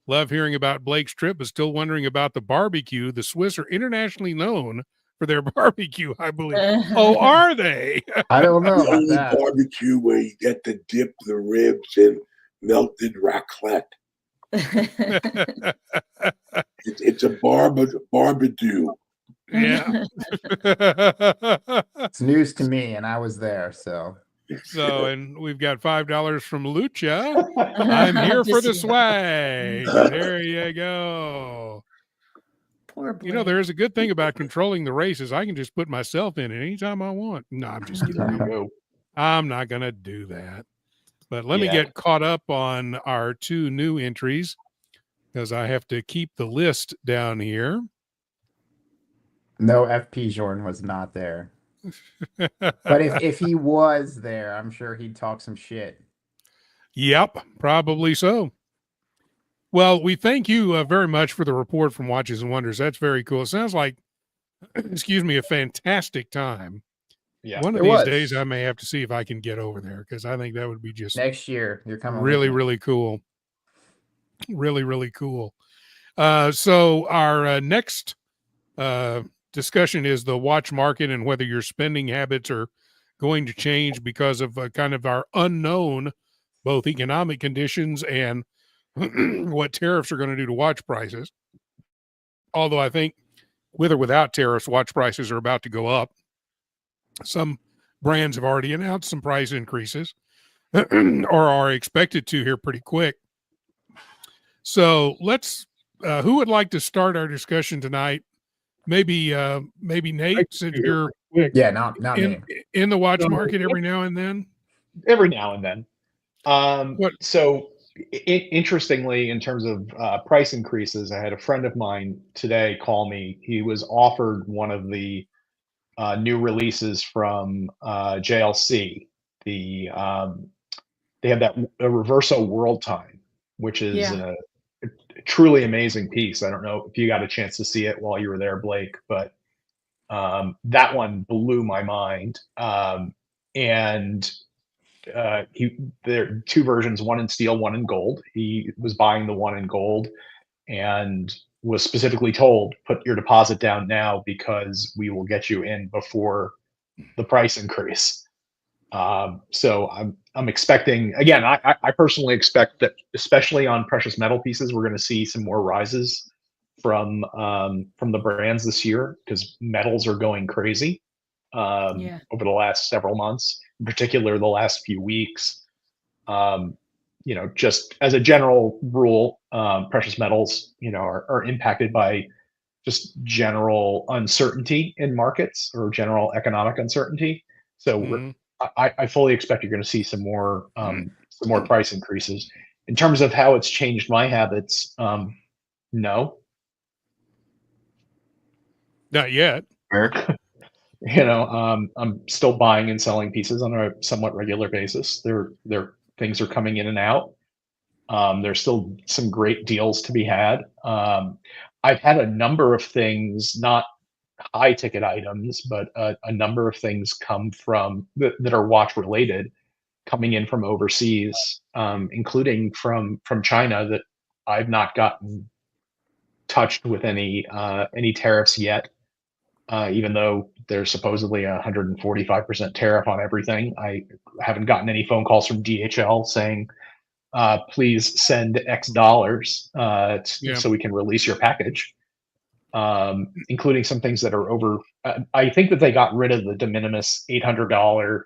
Love hearing about Blake's trip, but still wondering about the barbecue. The Swiss are internationally known for their barbecue, I believe. Oh, are they? I don't know The about only that. barbecue where you get to dip the ribs in melted raclette. It's a barbecue. Yeah. It's news to me, and I was there, so. So, and we've got $5 from Lucha. I'm here for the swag. There you go. Poor Blake. You know, there is a good thing about controlling the races. I can just put myself in it anytime I want. No, I'm just kidding. There you go. I'm not going to do that. But let me get caught up on our 2 new entries because I have to keep the list down here. No, FP Jordan was not there. But if he was there, I'm sure he'd talk some shit. Yep, probably so. Well, we thank you very much for the report from Watches and Wonders. That's very cool. It sounds like, excuse me, a fantastic time. Yeah, One of these days, I may have to see if I can get over there because I think that would be just next year. You're coming. Really, really cool. Really, really cool. So our next discussion is the watch market and whether your spending habits are going to change because of kind of our unknown, both economic conditions and what tariffs are going to do to watch prices. Although I think with or without tariffs, watch prices are about to go up. Some brands have already announced some price increases or are expected to here pretty quick. So let's, who would like to start our discussion tonight? Maybe Nate, since you're not in the watch market every now and then. Every now and then. So interestingly, in terms of price increases, I had a friend of mine today call me. He was offered one of the new releases from JLC. They have that a Reverso World Time, which is a truly amazing piece. I don't know if you got a chance to see it while you were there, Blake, but that one blew my mind. And there are 2 versions, one in steel, one in gold. He was buying the one in gold and was specifically told, put your deposit down now because we will get you in before the price increase. So I'm expecting, again, I personally expect that, especially on precious metal pieces, we're going to see some more rises from the brands this year because metals are going crazy over the last several months, in particular the last few weeks. Just as a general rule, precious metals, are impacted by just general uncertainty in markets or general economic uncertainty. So I fully expect you're going to see some more price increases. In terms of how it's changed my habits, no, not yet. I'm still buying and selling pieces on a somewhat regular basis. Things are coming in and out. There's still some great deals to be had. I've had a number of things, not high ticket items, but a number of things come from that are watch related, coming in from overseas, including from China, that I've not gotten touched with any tariffs yet. Even though there's supposedly 145% tariff on everything, I haven't gotten any phone calls from DHL saying, please send X dollars so we can release your package, including some things that are over. I think that they got rid of the de minimis $800.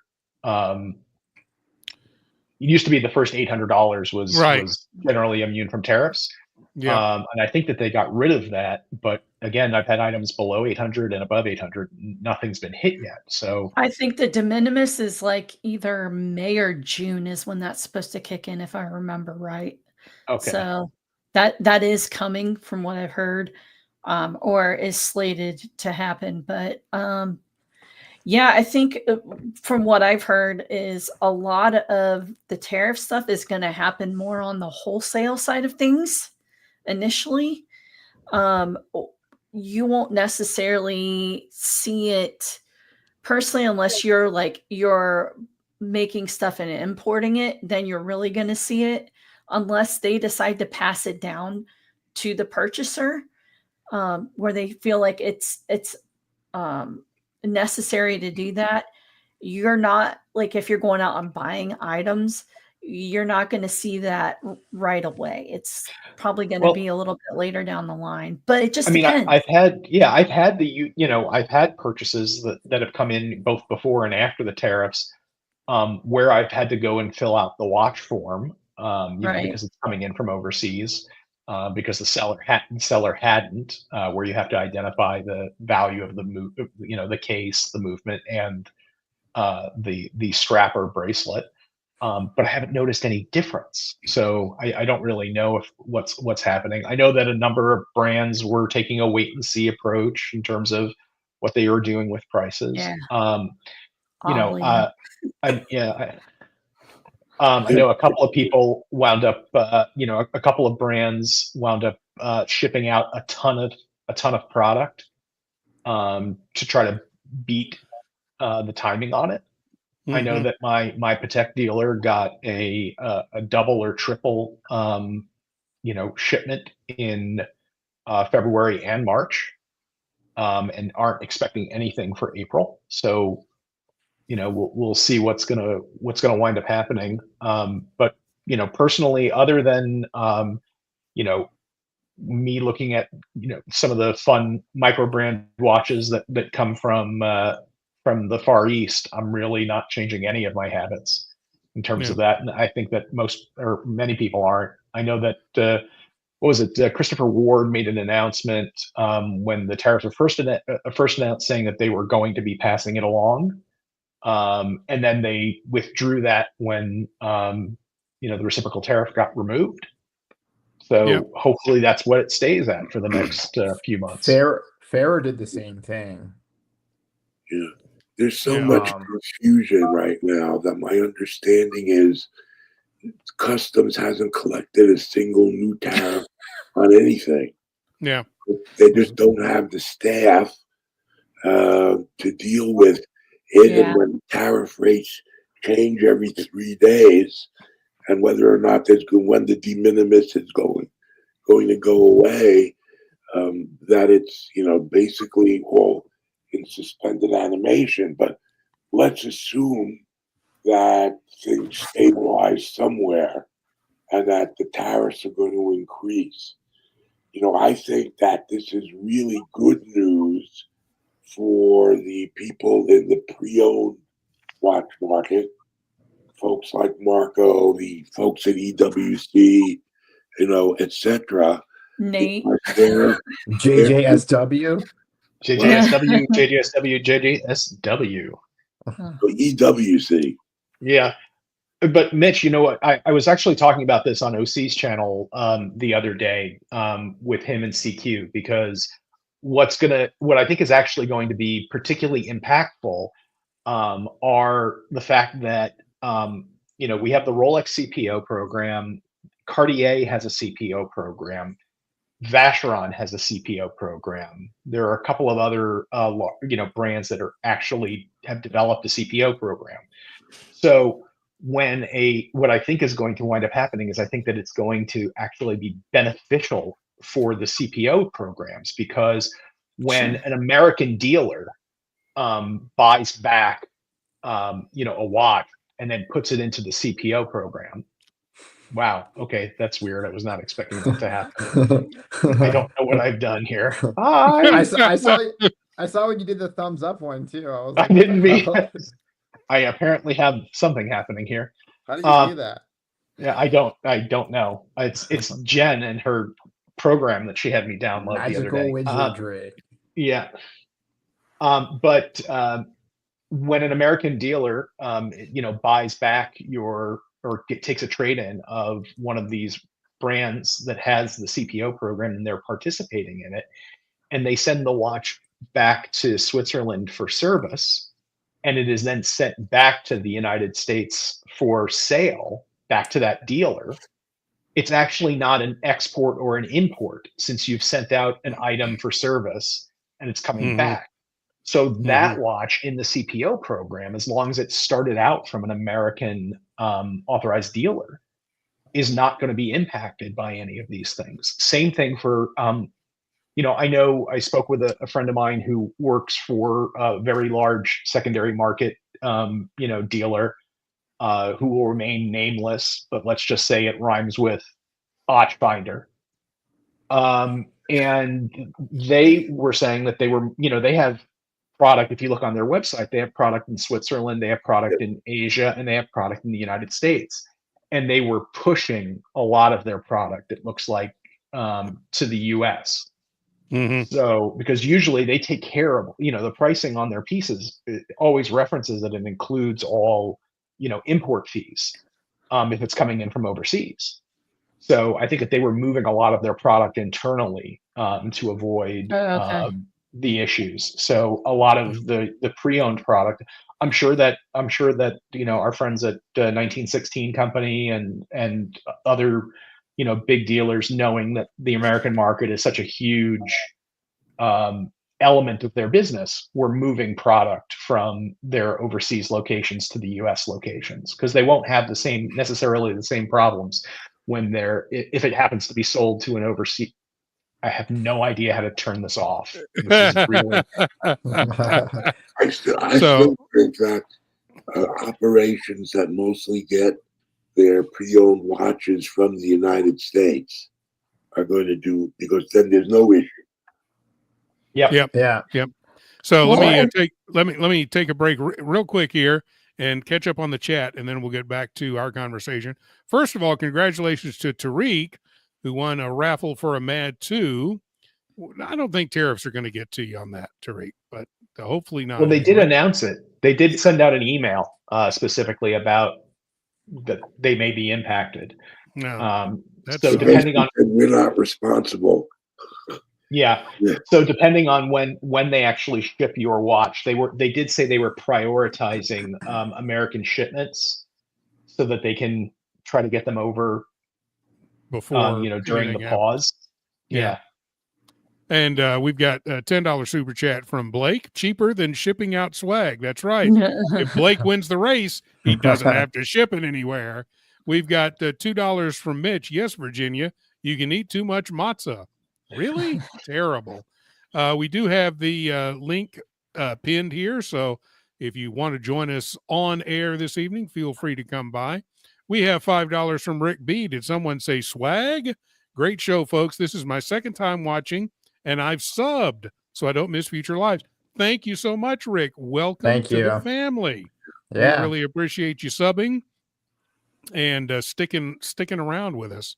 It used to be the first $800 was generally immune from tariffs. And I think that they got rid of that. But again, I've had items below 800 and above 800. Nothing's been hit yet. So I think the de minimis is like either May or June is when that's supposed to kick in, if I remember right. Okay. So that is coming from what I've heard, or is slated to happen. But I think from what I've heard is a lot of the tariff stuff is going to happen more on the wholesale side of things initially. You won't necessarily see it personally unless you're making stuff and importing it, then you're really going to see it, unless they decide to pass it down to the purchaser, where they feel like it's necessary to do that. You're not, like, if you're going out and buying items, you're not going to see that right away. It's probably going to be a little bit later down the line, but it just depends. I've had purchases that have come in both before and after the tariffs, where I've had to go and fill out the watch form, because it's coming in from overseas, because the seller hadn't, where you have to identify the value of the the case, the movement, and the strap or bracelet. But I haven't noticed any difference. So I don't really know what's happening. I know that a number of brands were taking a wait and see approach in terms of what they were doing with prices. Yeah. I know a couple of people wound up, a couple of brands wound up shipping out a ton of product to try to beat the timing on it. Mm-hmm. I know that my Patek dealer got a double or triple, shipment in February and March, and aren't expecting anything for April. So, we'll see what's gonna wind up happening. But personally, other than me looking at some of the fun micro brand watches that come from the Far East, I'm really not changing any of my habits in terms of that. And I think that many people aren't. I know that, Christopher Ward made an announcement when the tariffs were first announced, saying that they were going to be passing it along. And then they withdrew that when, the reciprocal tariff got removed. So hopefully that's what it stays at for the next few months. Farrer did the same thing. Yeah. There's so much confusion right now that my understanding is Customs hasn't collected a single new tariff on anything. Yeah. They just don't have the staff to deal with it. Yeah. And when tariff rates change every 3 days, and whether or not when the de minimis is going to go away, that it's, basically all in suspended animation. But let's assume that things stabilize somewhere and that the tariffs are going to increase. I think that this is really good news for the people in the pre-owned watch market, folks like Marco, the folks at EWC, etc. Nate, JJSW. JJSW. EWC. Yeah. But Mitch, you know what? I was actually talking about this on OC's channel the other day with him and CQ, because what I think is actually going to be particularly impactful are the fact that we have the Rolex CPO program, Cartier has a CPO program, Vacheron has a CPO program. There are a couple of other brands that are actually have developed a CPO program. So what I think is going to wind up happening is I think that it's going to actually be beneficial for the CPO programs, because when an American dealer buys back a watch and then puts it into the CPO program. Wow. Okay, that's weird. I was not expecting that to happen. I don't know what I've done here. I saw when you did the thumbs up one too. I was like, I didn't mean. I apparently have something happening here. How did you do that? Yeah, I don't know. It's Jen and her program that she had me download Magical the other day. Wizardry. Yeah. But when an American dealer, buys back takes a trade-in of one of these brands that has the CPO program and they're participating in it, and they send the watch back to Switzerland for service, and it is then sent back to the United States for sale, back to that dealer, it's actually not an export or an import, since you've sent out an item for service and it's coming back. So that watch in the CPO program, as long as it started out from an American authorized dealer, is not going to be impacted by any of these things. Same thing for, I know I spoke with a friend of mine who works for a very large secondary market, dealer, who will remain nameless, but let's just say it rhymes with Watchfinder. And they were saying that they have product. If you look on their website, they have product in Switzerland, they have product in Asia, and they have product in the United States. And they were pushing a lot of their product, it looks like, to the US. So, because usually they take care of, the pricing on their pieces, it always references that it includes all, import fees, if it's coming in from overseas. So I think that they were moving a lot of their product internally, to avoid the issues. So a lot of the pre-owned product, I'm sure that our friends at 1916 Company and other big dealers, knowing that the American market is such a huge element of their business, were moving product from their overseas locations to the US locations, because they won't have necessarily the same problems when if it happens to be sold to an overseas. I have no idea how to turn this off. This is really. I still think that operations that mostly get their pre-owned watches from the United States are going to do, because then there's no issue. Yep. So let me take a break real quick here and catch up on the chat, and then we'll get back to our conversation. First of all, congratulations to Tariq, who won a raffle for a Mad 2. I don't think tariffs are going to get to you on that, Tariq, but hopefully not. Well, they did announce it. They did send out an email specifically about that they may be impacted. No, so depending on, we're not responsible. Yeah. So depending on when they actually ship your watch, they did say they were prioritizing American shipments so that they can try to get them over before during the pause. Yeah. And we've got a $10 super chat from Blake. Cheaper than shipping out swag. That's right. If Blake wins the race, he doesn't have to ship it anywhere. We've got $2 from Mitch. Yes, Virginia, you can eat too much matzah. Really? Terrible. We do have the link pinned here. So if you want to join us on air this evening, feel free to come by. We have $5 from Rick B. Did someone say swag? Great show, folks. This is my second time watching, and I've subbed so I don't miss future lives. Thank you so much, Rick. Welcome to the family. Yeah. We really appreciate you subbing and sticking around with us.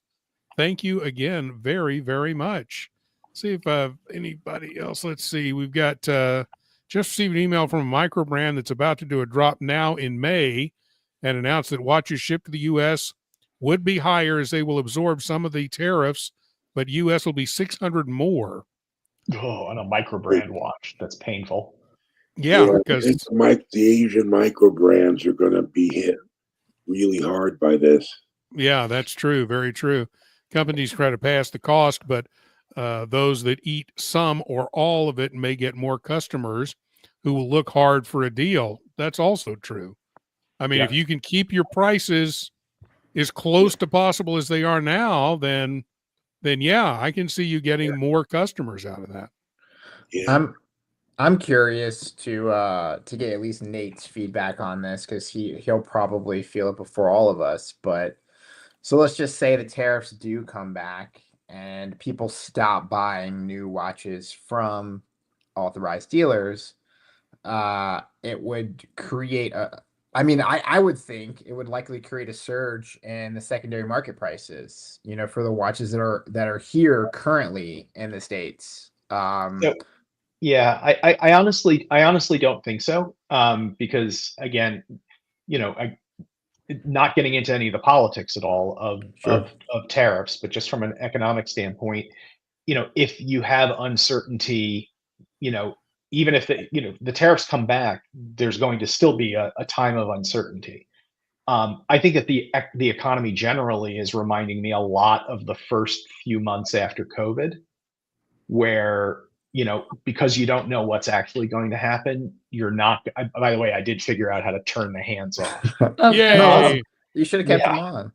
Thank you again very, very much. See if anybody else. Let's see. We've got just received an email from a micro brand that's about to do a drop now in May and announce that watches shipped to the U.S. would be higher as they will absorb some of the tariffs, but U.S. will be $600 more. Oh, on a micro brand watch. That's painful. Yeah, because the Asian micro brands are going to be hit really hard by this. Yeah, that's true. Very true. Companies try to pass the cost, but those that eat some or all of it may get more customers who will look hard for a deal. That's also true. I mean, if you can keep your prices as close to possible as they are now, then yeah, I can see you getting more customers out of that. Yeah. I'm curious to get at least Nate's feedback on this, because he'll probably feel it before all of us. But so let's just say the tariffs do come back and people stop buying new watches from authorized dealers. It would create I would think it would likely create a surge in the secondary market prices, for the watches that are here currently in the States. Yeah, I honestly don't think so. Because again, not getting into any of the politics at all of tariffs, but just from an economic standpoint, if you have uncertainty, even if the tariffs come back, there's going to still be a time of uncertainty. I think that the economy generally is reminding me a lot of the first few months after COVID, where because you don't know what's actually going to happen, you're not. By the way, I did figure out how to turn the hands off. Yay! You should have kept them on.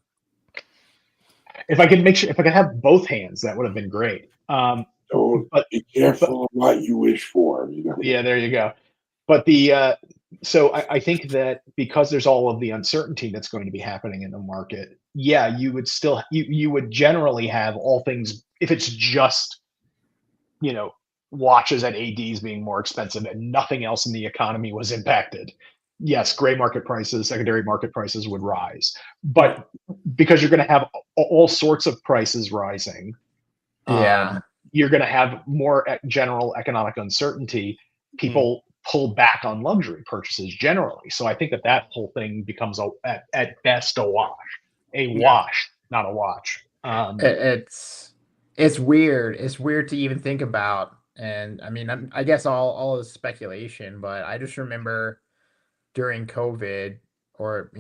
If I could have both hands, that would have been great. So be careful of what you wish for. Yeah, there you go. But so I think that because there's all of the uncertainty that's going to be happening in the market, you would still you would generally have all things, if it's just watches at ADs being more expensive and nothing else in the economy was impacted. Yes, gray market prices, secondary market prices would rise, but because you're going to have all sorts of prices rising, you're going to have more general economic uncertainty. People pull back on luxury purchases generally. So I think that whole thing becomes at best a wash, not a watch. It's weird. It's weird to even think about. And I mean, I guess all is speculation, but I just remember during COVID or,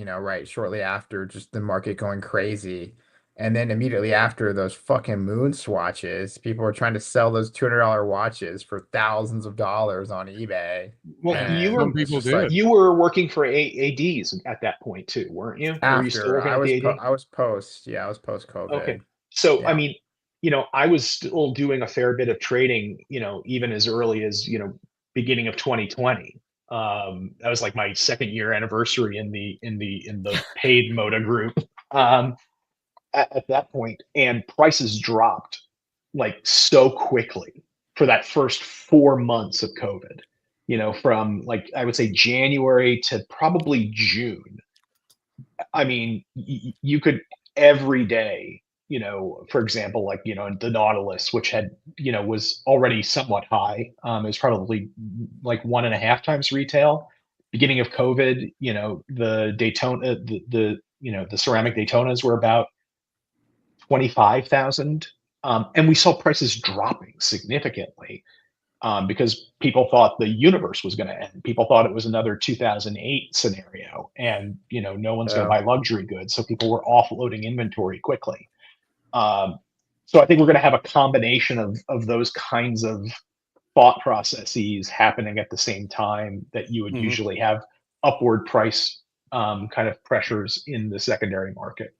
shortly after, just the market going crazy. And then immediately after those fucking moon swatches, people were trying to sell those $200 watches for thousands of dollars on eBay. Well, you were working for ADs at that point too, weren't you? After, were you still working at the AD? I was post COVID. Okay. So, I mean, I was still doing a fair bit of trading, even as early as, beginning of 2020. That was like my second year anniversary in the paid Moda group. At that point, and prices dropped like so quickly for that first 4 months of COVID, from like, I would say January to probably June. I mean, you could every day, for example, like, the Nautilus, which had, was already somewhat high. It was probably like 1.5 times retail. Beginning of COVID, the Daytona, the ceramic Daytonas were about 25,000. And we saw prices dropping significantly because people thought the universe was going to end. People thought it was another 2008 scenario, and no one's going to buy luxury goods, so people were offloading inventory quickly. So I think we're going to have a combination of those kinds of thought processes happening at the same time that you would usually have upward price kind of pressures in the secondary market.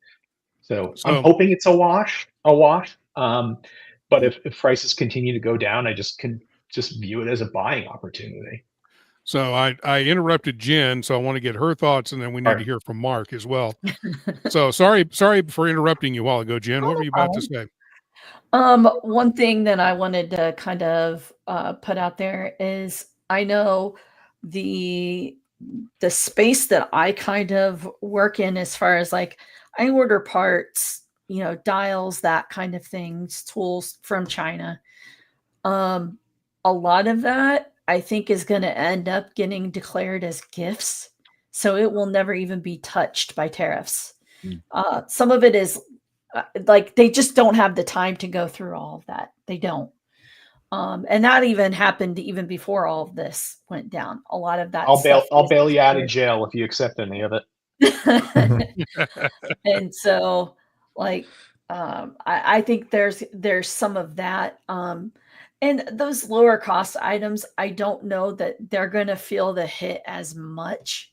So I'm hoping it's a wash. But if prices continue to go down, I just can view it as a buying opportunity. So I interrupted Jen, so I want to get her thoughts, and then we need to hear from Mark as well. So sorry for interrupting you a while ago, Jen. What were you about to say? One thing that I wanted to kind of put out there is, I know the space that I kind of work in, as far as like, I order parts, dials, that kind of things, tools from China. A lot of that, I think, is going to end up getting declared as gifts. So it will never even be touched by tariffs. Some of it is like, they just don't have the time to go through all of that. They don't. And that even happened even before all of this went down. A lot of that. I'll bail you out of jail if you accept any of it. And so, like, I think there's some of that. And those lower cost items, I don't know that they're going to feel the hit as much,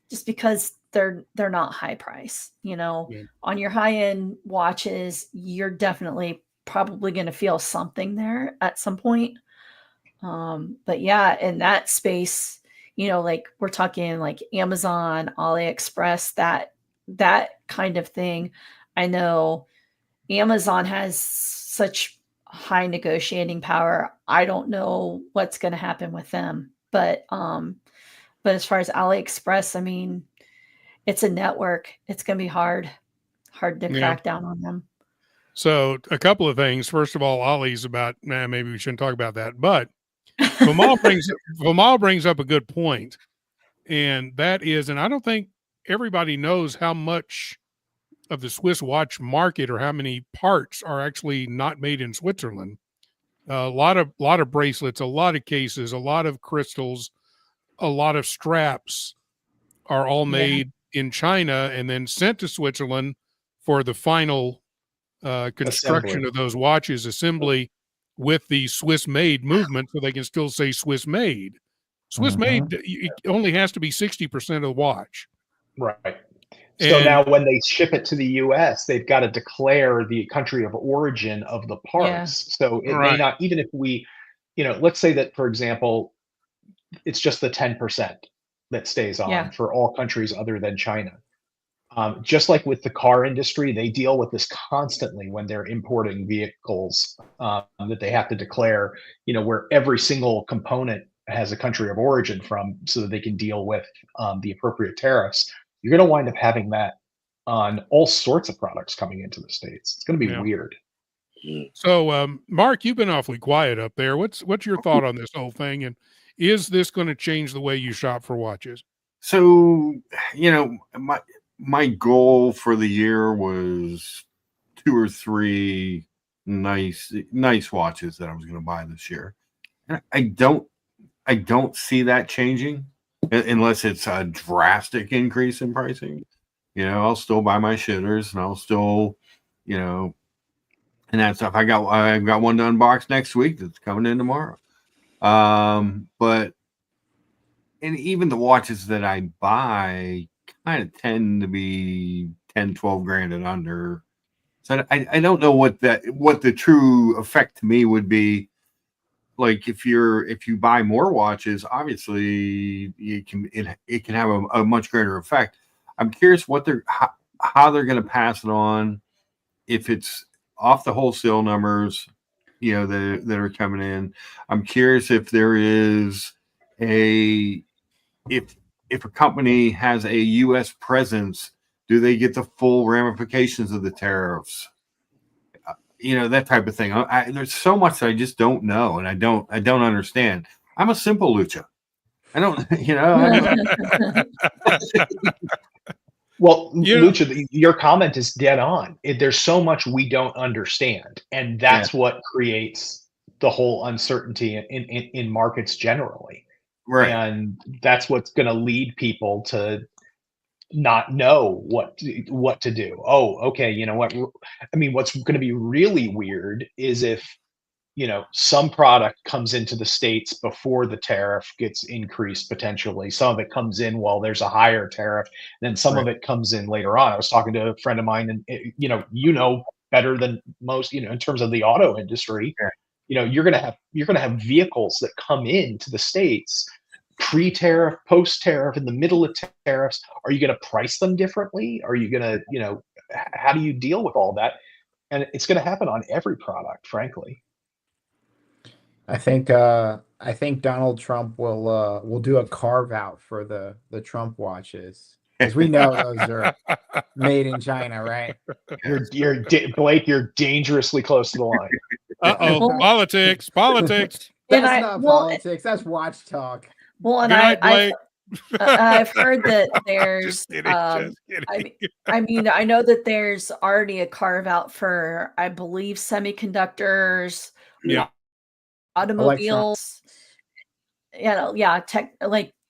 just because they're not high price. On your high end watches, you're definitely probably going to feel something there at some point. But yeah, in that space, like, we're talking like Amazon, AliExpress, that kind of thing. I know Amazon has such high negotiating power. I don't know what's going to happen with them, but as far as AliExpress, I mean, it's a network. It's going to be hard to crack down on them. So a couple of things. First of all, Ollie's about, maybe we shouldn't talk about that, but Vimal brings up a good point. And that is, and I don't think everybody knows how much of the Swiss watch market, or how many parts, are actually not made in Switzerland. A lot of bracelets, a lot of cases, a lot of crystals, a lot of straps are all made in China and then sent to Switzerland for the final construction of those watches, assembly, with the Swiss made movement, so they can still say Swiss made. Swiss made it only has to be 60% of the watch. Right. So now when they ship it to the US, they've got to declare the country of origin of the parts. So it may not, even if we, let's say that, for example, it's just the 10% that stays on for all countries other than China. Just like with the car industry, they deal with this constantly when they're importing vehicles, that they have to declare, where every single component has a country of origin from, so that they can deal with the appropriate tariffs. You're going to wind up having that on all sorts of products coming into the States. It's going to be weird. So, Mark, you've been awfully quiet up there. What's your thought on this whole thing? And is this going to change the way you shop for watches? So, my goal for the year was 2 or 3 nice watches that I was going to buy this year. And I don't see that changing unless it's a drastic increase in pricing. I'll still buy my shitters, and I'll still, and that stuff. I've got one to unbox next week that's coming in tomorrow. But even the watches that I buy kind of tend to be 10, 12 grand and under. So I don't know what the true effect to me would be. Like if you buy more watches, obviously it can have a much greater effect. I'm curious how they're going to pass it on, if it's off the wholesale numbers, that are coming in. I'm curious if there is if a company has a U.S. presence, do they get the full ramifications of the tariffs? That type of thing. There's so much that I just don't know, and I don't understand. I'm a simple lucha. I don't, Well, Lucha, your comment is dead on. There's so much we don't understand, and that's what creates the whole uncertainty in markets generally. Right. And that's what's going to lead people to not know what to do. Oh, okay. You know what? I mean, what's going to be really weird is if, some product comes into the States before the tariff gets increased potentially. Some of it comes in while there's a higher tariff, then some of it comes in later on. I was talking to a friend of mine, and better than most, in terms of the auto industry, you're going to have vehicles that come into the States pre-tariff, post-tariff, in the middle of tariffs. Are you going to price them differently? Are you going to, how do you deal with all that? And it's going to happen on every product, frankly. I think Donald Trump will do a carve out for the Trump watches, because we know those are made in China, right? Blake, you're dangerously close to the line. Politics. That's not politics. That's watch talk. Well, and I've heard that there's, I mean, I know that there's already a carve out for, I believe, semiconductors, automobiles,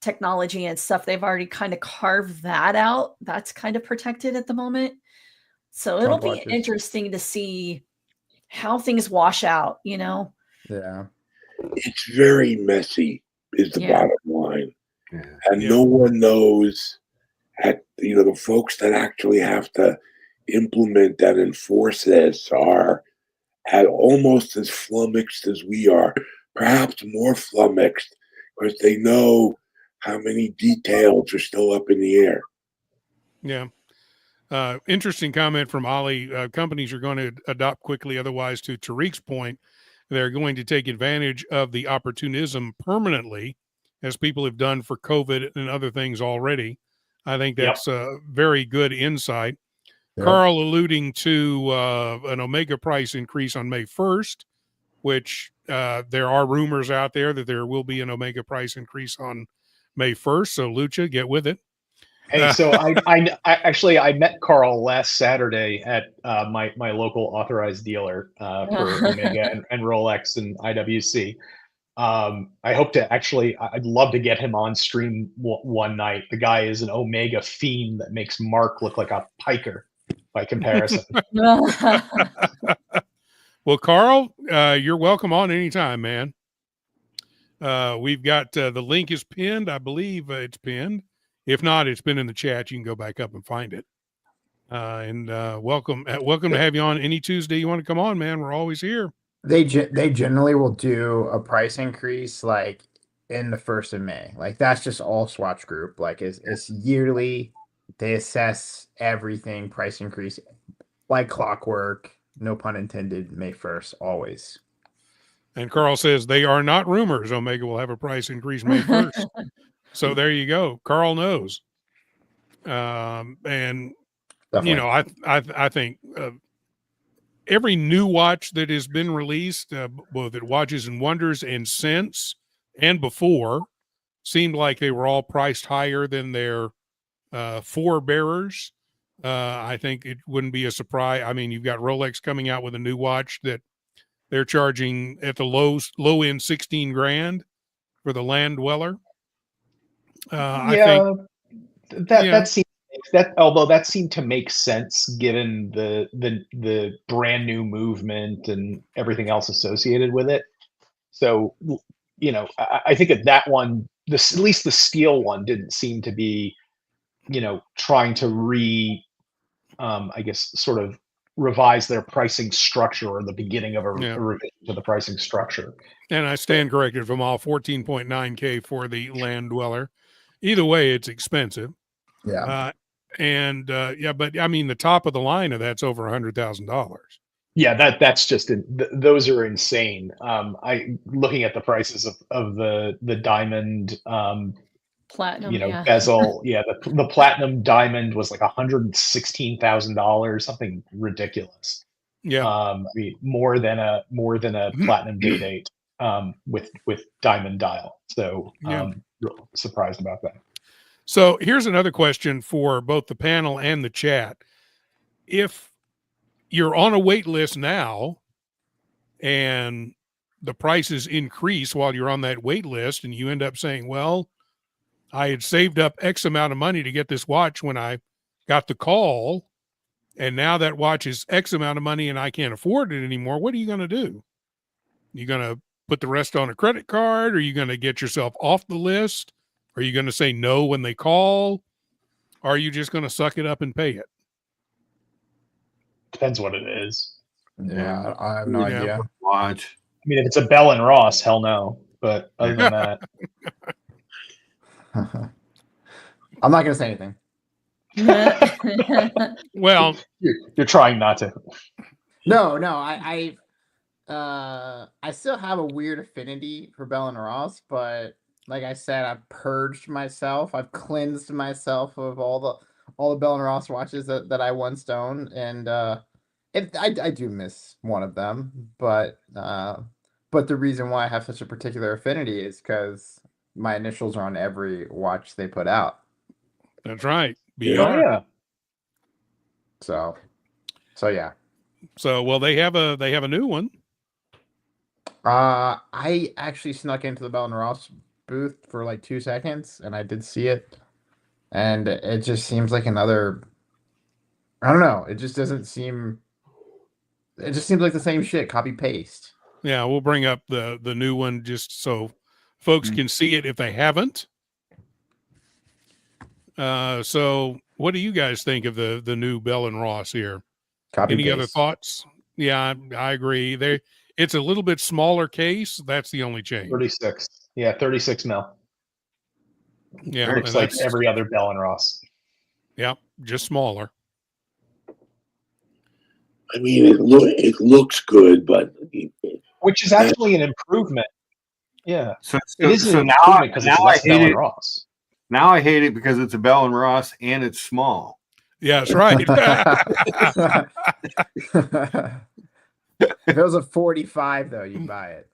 technology and stuff. They've already kind of carved that out. That's kind of protected at the moment. So it'll be interesting to see how things wash out, Yeah. It's very messy, is the bottom line. And no one knows, the folks that actually have to implement and enforce this are almost as flummoxed as we are, perhaps more flummoxed, because they know how many details are still up in the air. Yeah. Interesting comment from Ollie. Companies are going to adopt quickly. Otherwise, to Tariq's point, they're going to take advantage of the opportunism permanently, as people have done for COVID and other things already. I think that's a very good insight. Yep. Carl alluding to an Omega price increase on May 1st, which there are rumors out there that there will be an Omega price increase on May 1st. So Lucha, get with it. Hey, so I met Carl last Saturday at my local authorized dealer for Omega and Rolex and IWC. I hope to I'd love to get him on stream one night. The guy is an Omega fiend that makes Mark look like a piker by comparison. Well, Carl, you're welcome on anytime, man. We've got the link is pinned. I believe it's pinned. If not, it's been in the chat. You can go back up and find it. And welcome to have you on any Tuesday you want to come on, man. We're always here. They generally will do a price increase like in the 1st of May. Like that's just all Swatch Group. Like it's yearly. They assess everything, price increase like clockwork. No pun intended. May 1st, always. And Carl says they are not rumors. Omega will have a price increase May 1st. So there you go. Carl knows. And definitely. You know, I think every new watch that has been released, both at Watches and Wonders and since and before, seemed like they were all priced higher than their forebearers. I think it wouldn't be a surprise. I mean, you've got Rolex coming out with a new watch that they're charging at the low end 16 grand for the Land Dweller. I think that seems although that seemed to make sense given the brand new movement and everything else associated with it. So, you know, I think at that one, at least the steel one didn't seem to be, you know, trying to I guess sort of revise their pricing structure or the beginning of a revision to the pricing structure. And I stand corrected from all 14.9K for the Land Dweller. Either way, it's expensive. Yeah. But I mean, the top of the line of that's over $100,000. Yeah, that's just those are insane. Looking at the prices of the diamond, platinum, bezel. Yeah, the platinum diamond was like $116,000, something ridiculous. Yeah, I mean more than a platinum date with diamond dial. So real surprised about that. So here's another question for both the panel and the chat. If you're on a wait list now and the prices increase while you're on that wait list and you end up saying, well, I had saved up X amount of money to get this watch when I got the call, and now that watch is X amount of money and I can't afford it anymore, what are you going to do? You going to put the rest on a credit card? Are you going to get yourself off the list? Are you going to say no when they call? Or are you just going to suck it up and pay it? Depends what it is. Yeah, I have no idea. Watch. I mean, if it's a Bell and Ross, hell no. But other than that, I'm not going to say anything. Well, you're trying not to. No, I still have a weird affinity for Bell and Ross, but like I said, I've purged myself. I've cleansed myself of all the Bell and Ross watches that I once owned, and I do miss one of them, but the reason why I have such a particular affinity is because my initials are on every watch they put out. That's right. BR. Yeah. So yeah. So well, they have a new one. I actually snuck into the Bell and Ross booth for like 2 seconds, and I did see it, and it just seems like another. I don't know. It just doesn't seem. It just seems like the same shit, copy paste. Yeah, we'll bring up the new one just so folks can see it if they haven't. So what do you guys think of the new Bell and Ross here? Copy Any paste. other thoughts? Yeah, I agree. It's a little bit smaller case. That's the only change. 36. Yeah, 36 mil. Yeah, it looks like every other Bell and Ross. Yeah, just smaller. I mean, it looks good, but which is actually an improvement. Yeah, so it is an improvement because it's less Bell and Ross. Now I hate it because it's a Bell and Ross and it's small. Yeah, that's right. If it was a 45, though, you'd buy it.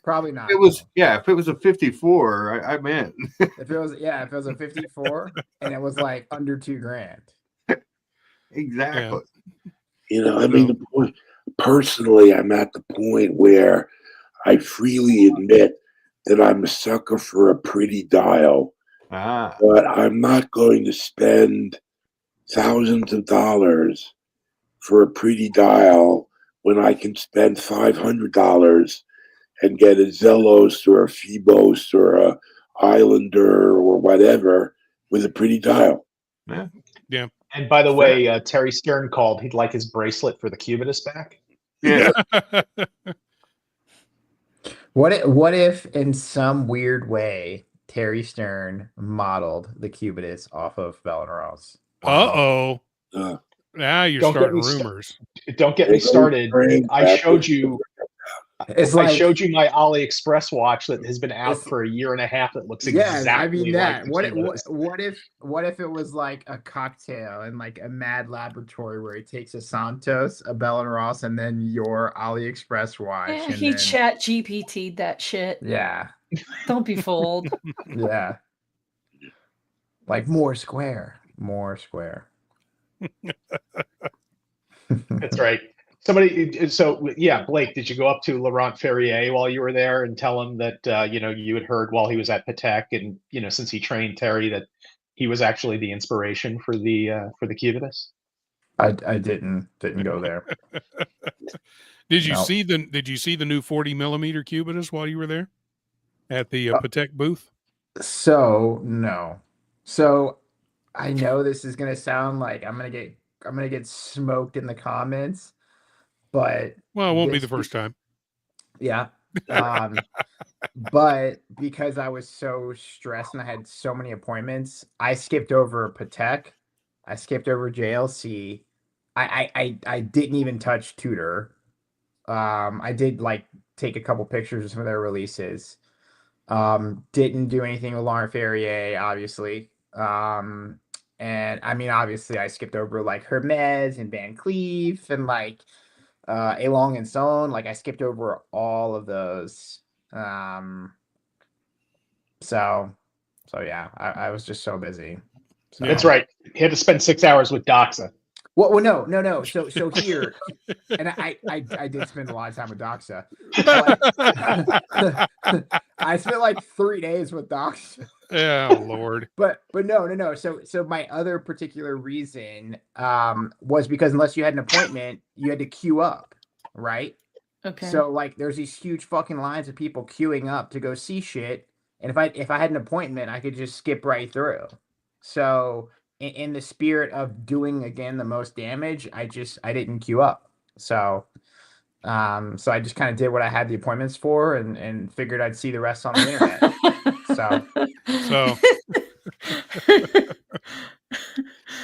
Probably not. If it was a 54, I'm in. If it was a 54 and it was like under $2,000. Exactly. Yeah. I mean, personally, I'm at the point where I freely admit that I'm a sucker for a pretty dial, but I'm not going to spend thousands of dollars for a pretty dial when I can spend $500 and get a Zelos or a Phoebos or a Islander or whatever with a pretty dial. Yeah. And by the way, Terry Stern called. He'd like his bracelet for the Cubitous back. Yeah. What if in some weird way Terry Stern modeled the Cubitous off of Bell&Ross? Uh-oh. Now you're starting rumors. Don't get me started. I showed you I showed you my AliExpress watch that has been out for a year and a half. That looks exactly like the what if it was like a cocktail and like a mad laboratory where he takes a Santos, a Bell&Ross, and then your AliExpress watch. Yeah, he chat GPT'd that shit. Yeah. Don't be fooled. Yeah. Like more square. That's right. So yeah, Blake, did you go up to Laurent Ferrier while you were there and tell him that you had heard while he was at Patek, and since he trained Terry, that he was actually the inspiration for the Cubitous? I didn't go there. Did you see the new 40 millimeter Cubitous while you were there at the Patek booth? So no. So I know this is gonna sound like I'm gonna get smoked in the comments. But it won't be the first time. Yeah. But because I was so stressed and I had so many appointments, I skipped over Patek. I skipped over JLC. I didn't even touch Tudor. I did take a couple pictures of some of their releases. Didn't do anything with Laurent Ferrier, obviously. And I mean, obviously I skipped over Hermes and Van Cleef and A Long and Stone. I skipped over all of those. So yeah, I was just so busy. So. That's right. He had to spend 6 hours with Doxa. Well, no. So here, and I did spend a lot of time with Doxa. I spent 3 days with Doxa. Oh Lord. But no. So my other particular reason was because unless you had an appointment, you had to queue up, right? Okay. So there's these huge fucking lines of people queuing up to go see shit, and if I had an appointment, I could just skip right through. So in the spirit of doing again the most damage, I didn't queue up. So I just kind of did what I had the appointments for, and figured I'd see the rest on the internet. So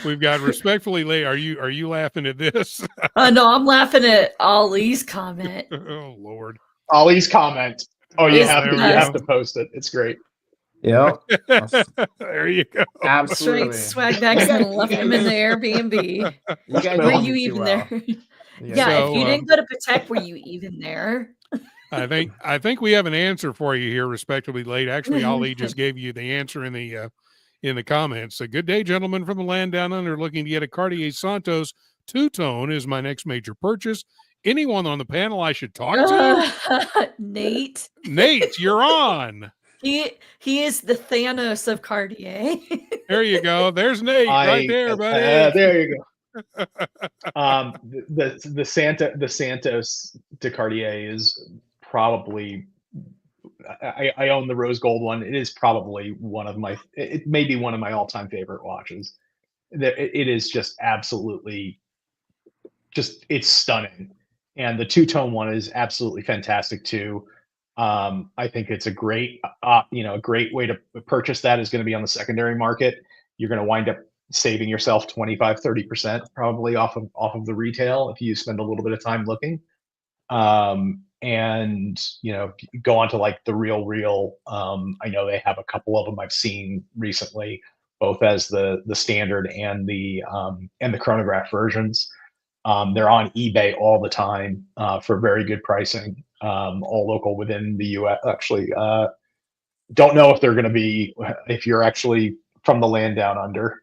we've got respectfully late. Are you laughing at this? No, I'm laughing at Ollie's comment. Oh Lord. Ollie's comment. Oh, you have to post it. It's great. Yep. There you go. Absolutely. Straight swag bags and left him in the Airbnb. You guys were you even there? Yeah, so, if you didn't go to Patek, were you even there? I think we have an answer for you here, respectively late. Actually, Ollie just gave you the answer in the comments. A good day, gentlemen from the land down under, looking to get a Cartier Santos two-tone is my next major purchase. Anyone on the panel I should talk to? Nate, you're on. He is the Thanos of Cartier. There you go. There's Nate right there, buddy. There you go. The Santos de Cartier is probably. I own the rose gold one. It is probably it may be one of my all-time favorite watches. It is just absolutely, it's stunning, and the two-tone one is absolutely fantastic too. I think it's a great way to purchase that is going to be on the secondary market. You're going to wind up saving yourself 25-30% probably off of the retail if you spend a little bit of time looking. And go on to the real. I know they have a couple of them I've seen recently, both as the standard and the chronograph versions. They're on eBay all the time for very good pricing, all local within the US. Actually, don't know if they're going to be, if you're actually from the land down under,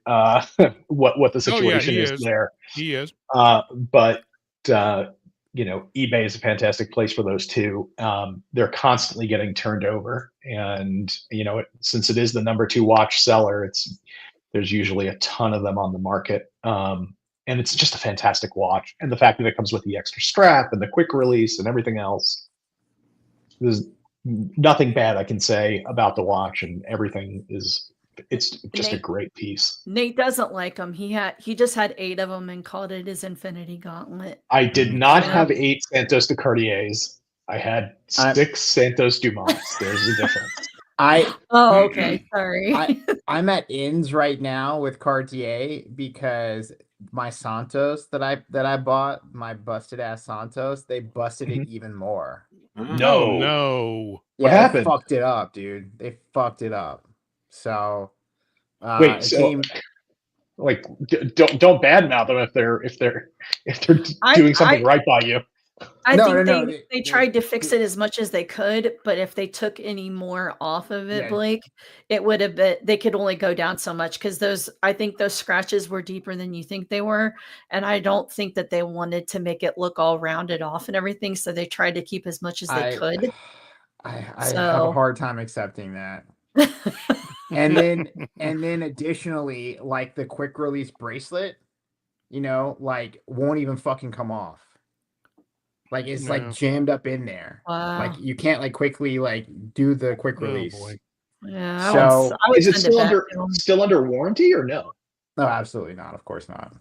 what the situation is there. He is. But eBay is a fantastic place for those too. They're constantly getting turned over, and since it is the #2 watch seller, there's usually a ton of them on the market. and it's just a fantastic watch. And the fact that it comes with the extra strap and the quick release and everything else, there's nothing bad I can say about the watch, and everything is, it's just a great piece. Nate doesn't like them. He just had 8 of them and called it his Infinity Gauntlet. I did not have 8 Santos de Cartiers. I had 6 Santos Dumonts. There's a difference. Okay, sorry. I'm at ins right now with Cartier because my Santos that I bought, my busted ass Santos, they busted it even more. No. What happened? They fucked it up, dude. They fucked it up. So wait, so like don't badmouth them if they're doing something right by you. I think they tried to fix it as much as they could, but if they took any more off of it, Blake, it would have been, they could only go down so much, because I think those scratches were deeper than you think they were, and I don't think that they wanted to make it look all rounded off and everything, so they tried to keep as much as they could. I have a hard time accepting that. and then additionally, like the quick release bracelet, like won't even fucking come off. Like it's like jammed up in there. Wow. Like you can't like quickly like do the quick release. Boy. Yeah. So is it still under warranty or no? No, absolutely not. Of course not.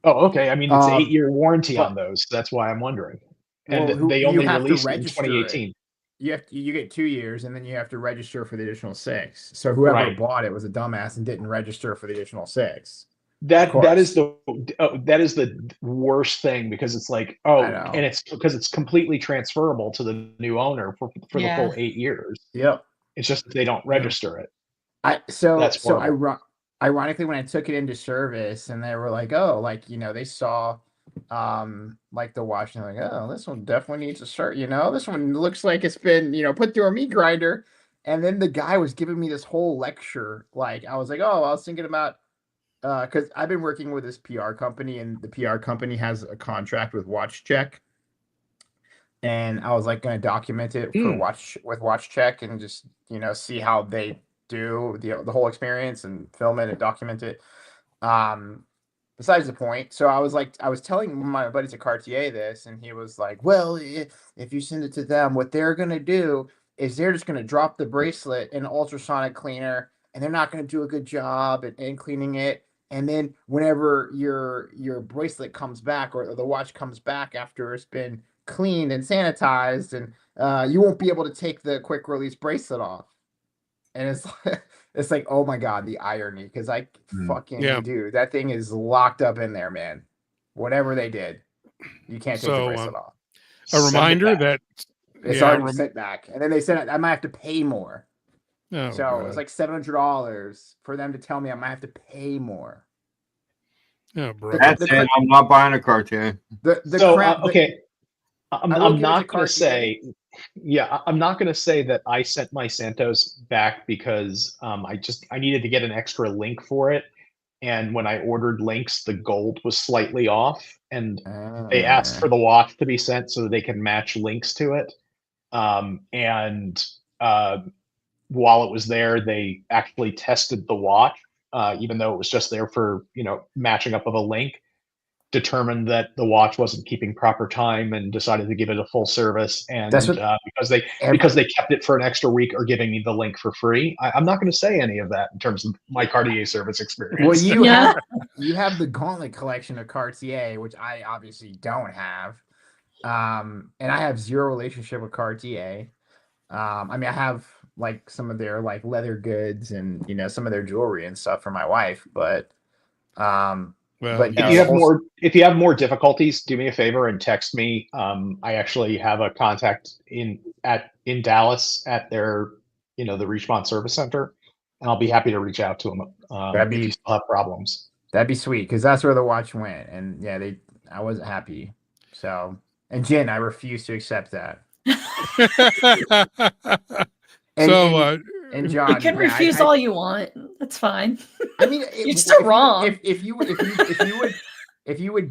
Oh, okay. I mean, it's 8-year warranty on those. So that's why I'm wondering. And they only released in 2018. You get 2 years, and then you have to register for the additional 6. So whoever bought it was a dumbass and didn't register for the additional 6 that is the worst thing, because it's like, and it's because it's completely transferable to the new owner for the full 8 years. Yep. It's just that they don't register it. Ironically, when I took it into service and they were like, they saw like the watch, and they're like, oh, this one definitely needs a shirt, this one looks like it's been, put through a meat grinder. And then the guy was giving me this whole lecture. Like, I was like, I was thinking about, because I've been working with this PR company, and the PR company has a contract with Watch Check, and I was like going to document it for Watch Check, and just see how they do the whole experience and film it and document it. Besides the point, so I was telling my buddies at Cartier this, and he was like, well, if you send it to them, what they're gonna do is they're just gonna drop the bracelet in an ultrasonic cleaner, and they're not gonna do a good job in cleaning it. And then whenever your bracelet comes back, or the watch comes back after it's been cleaned and sanitized, and you won't be able to take the quick release bracelet off. And it's like, oh my God, the irony, because dude, that thing is locked up in there, man. Whatever they did, you can't take the bracelet off. A reminder that it's already sent back, and then they said I might have to pay more. Oh, so God. It's like $700 for them to tell me I might have to pay more. Oh, bro. That's it. I'm not buying a Cartier. Okay. I'm not going to say, I'm not going to say that I sent my Santos back because I needed to get an extra link for it. And when I ordered links, the gold was slightly off, and they asked for the watch to be sent so that they can match links to it. While it was there, they actually tested the watch, even though it was just there for, matching up of a link, determined that the watch wasn't keeping proper time, and decided to give it a full service. And because they kept it for an extra week, are giving me the link for free. I'm not going to say any of that in terms of my Cartier service experience. Well, you have the Gauntlet collection of Cartier, which I obviously don't have. And I have zero relationship with Cartier. I have like some of their like leather goods and some of their jewelry and stuff for my wife, but if you have more difficulties, do me a favor and text me. I actually have a contact in Dallas at their the Richemont Service Center, and I'll be happy to reach out to them if you still have problems. That'd be sweet, because that's where the watch went, and I wasn't happy. So, and Jen, I refuse to accept that. And John, you can refuse all you want. That's fine. I mean, you're still wrong. If you would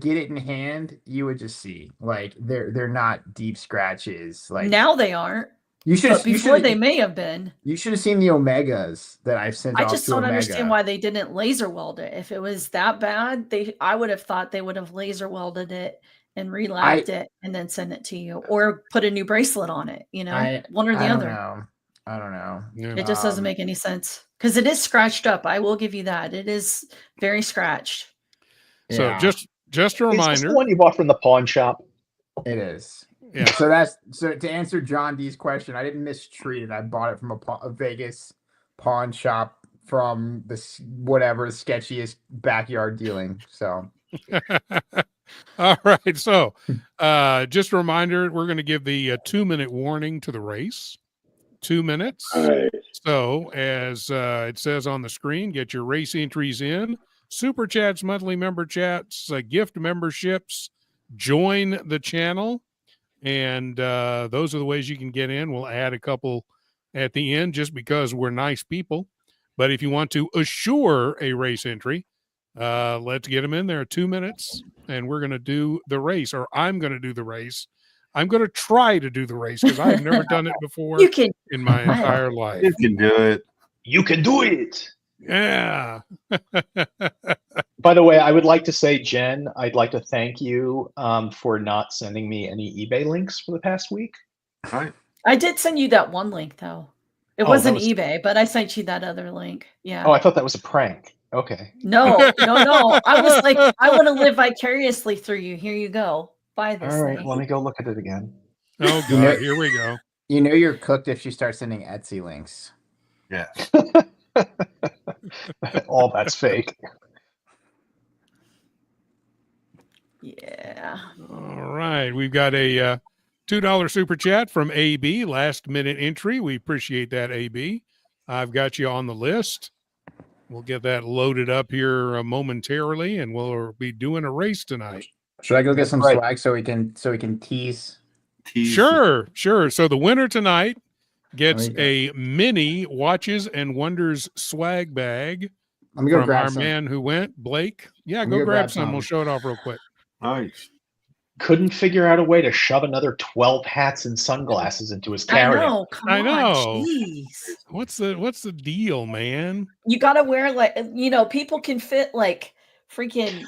get it in hand, you would just see like they're not deep scratches. Like now they aren't. You should. But before they may have been. You should have seen the Omegas that I've sent. I just don't understand why they didn't laser weld it. If it was that bad, I would have thought they would have laser welded it and relapped it and then send it to you, or put a new bracelet on it. You know, one or the other. I don't know. Yeah. It just doesn't make any sense because it is scratched up. I will give you that. It is very scratched. So Yeah. just a reminder. Is this the one you bought from the pawn shop? It is. Yeah. So to answer John D's question, I didn't mistreat it. I bought it from a Vegas pawn shop from the sketchiest backyard dealing. So. All right. So just a reminder, we're going to give the 2-minute warning to the race. 2 minutes. Right. So as it says on the screen, get your race entries in. Super chats, monthly member chats, gift memberships, join the channel. And those are the ways you can get in. We'll add a couple at the end just because we're nice people. But if you want to assure a race entry, let's get them in there. 2 minutes, and we're going to do the race, or I'm going to do the race. I'm going to try to do the race because I've never done it before in my entire life. You can do it. You can do it. Yeah. By the way, I would like to say, Jen, I'd like to thank you for not sending me any eBay links for the past week. All right. I did send you that one link, though. It wasn't eBay, but I sent you that other link. Yeah. Oh, I thought that was a prank. Okay. No. I was like, I want to live vicariously through you. Here you go. Buy this All right, thing. let me go look at it again. Oh, God. Here we go. You know you're cooked if you start sending Etsy links. Yeah. All that's fake. Yeah. All right. We've got a $2 super chat from AB, last minute entry. We appreciate that, AB. I've got you on the list. We'll get that loaded up here momentarily, and we'll be doing a race tonight. Should I go get some swag so we can tease? Sure. So the winner tonight gets a mini Watches and Wonders swag bag. Let me go from grab our some. man who went, Blake. Yeah, go grab some. We'll show it off real quick. Nice. Couldn't figure out a way to shove another 12 hats and sunglasses into his carry-on. I know. Come on. Jeez. What's the deal, man? You got to wear people can fit like freaking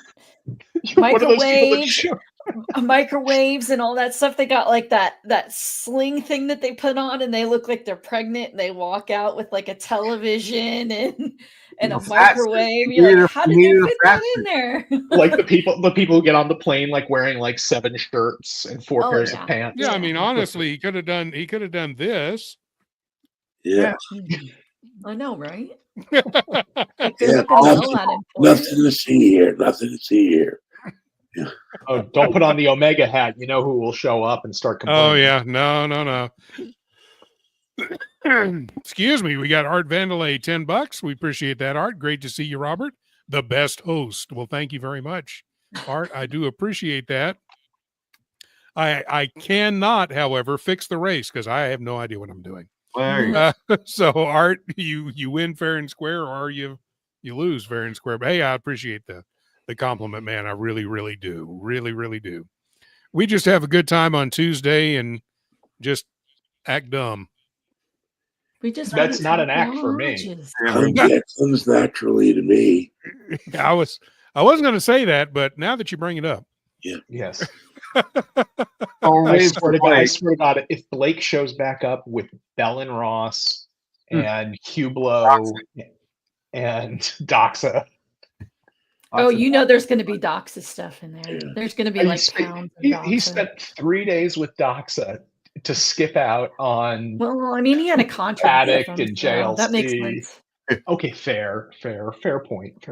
microwaves and all that stuff. They got like that sling thing that they put on, and they look like they're pregnant, and they walk out with like a television and a microwave. You're like, how did they fit that in there? Like the people who get on the plane like wearing like 7 shirts and 4 pairs of pants. Yeah, I mean, honestly, he could have done this. Yeah. I know, right? Yeah, nothing to see here. Yeah. Oh, don't put on the Omega hat. You know who will show up and start complaining. Oh yeah, no. Excuse me. We got Art Vandalay, $10. We appreciate that, Art. Great to see you, Robert. The best host. Well, thank you very much, Art. I do appreciate that. I cannot, however, fix the race because I have no idea what I'm doing. So Art, you win fair and square, or you lose fair and square. But hey, I appreciate the compliment, man. I really, really do. Really, really do. We just have a good time on Tuesday and just act dumb. That's not an act for me. That comes naturally to me. I wasn't going to say that, but now that you bring it up. Yeah. Yes. I swear to God, if Blake shows back up with Bell and Ross and Hublot and Doxa. Oh, there's going to be Doxa stuff in there. There's going to be like pounds of Doxa. He spent 3 days with Doxa to skip out on. Well, I mean, he had a contract. Patek and JLC. That makes sense. Okay, fair point.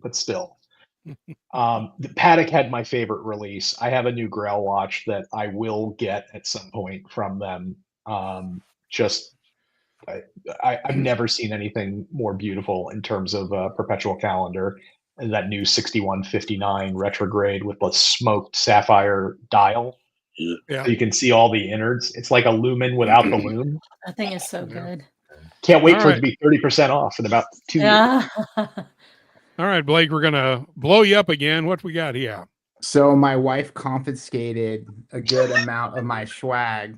But still. The Patek had my favorite release. I have a new Grail watch that I will get at some point from them. I've never seen anything more beautiful in terms of perpetual calendar. And that new 6159 retrograde with the smoked sapphire dial. Yeah. So you can see all the innards. It's like a lumen without the lume. That thing is so good. Can't wait for it to be 30% off in about 2 years. All right, Blake, we're going to blow you up again. What we got here? So my wife confiscated a good amount of my swag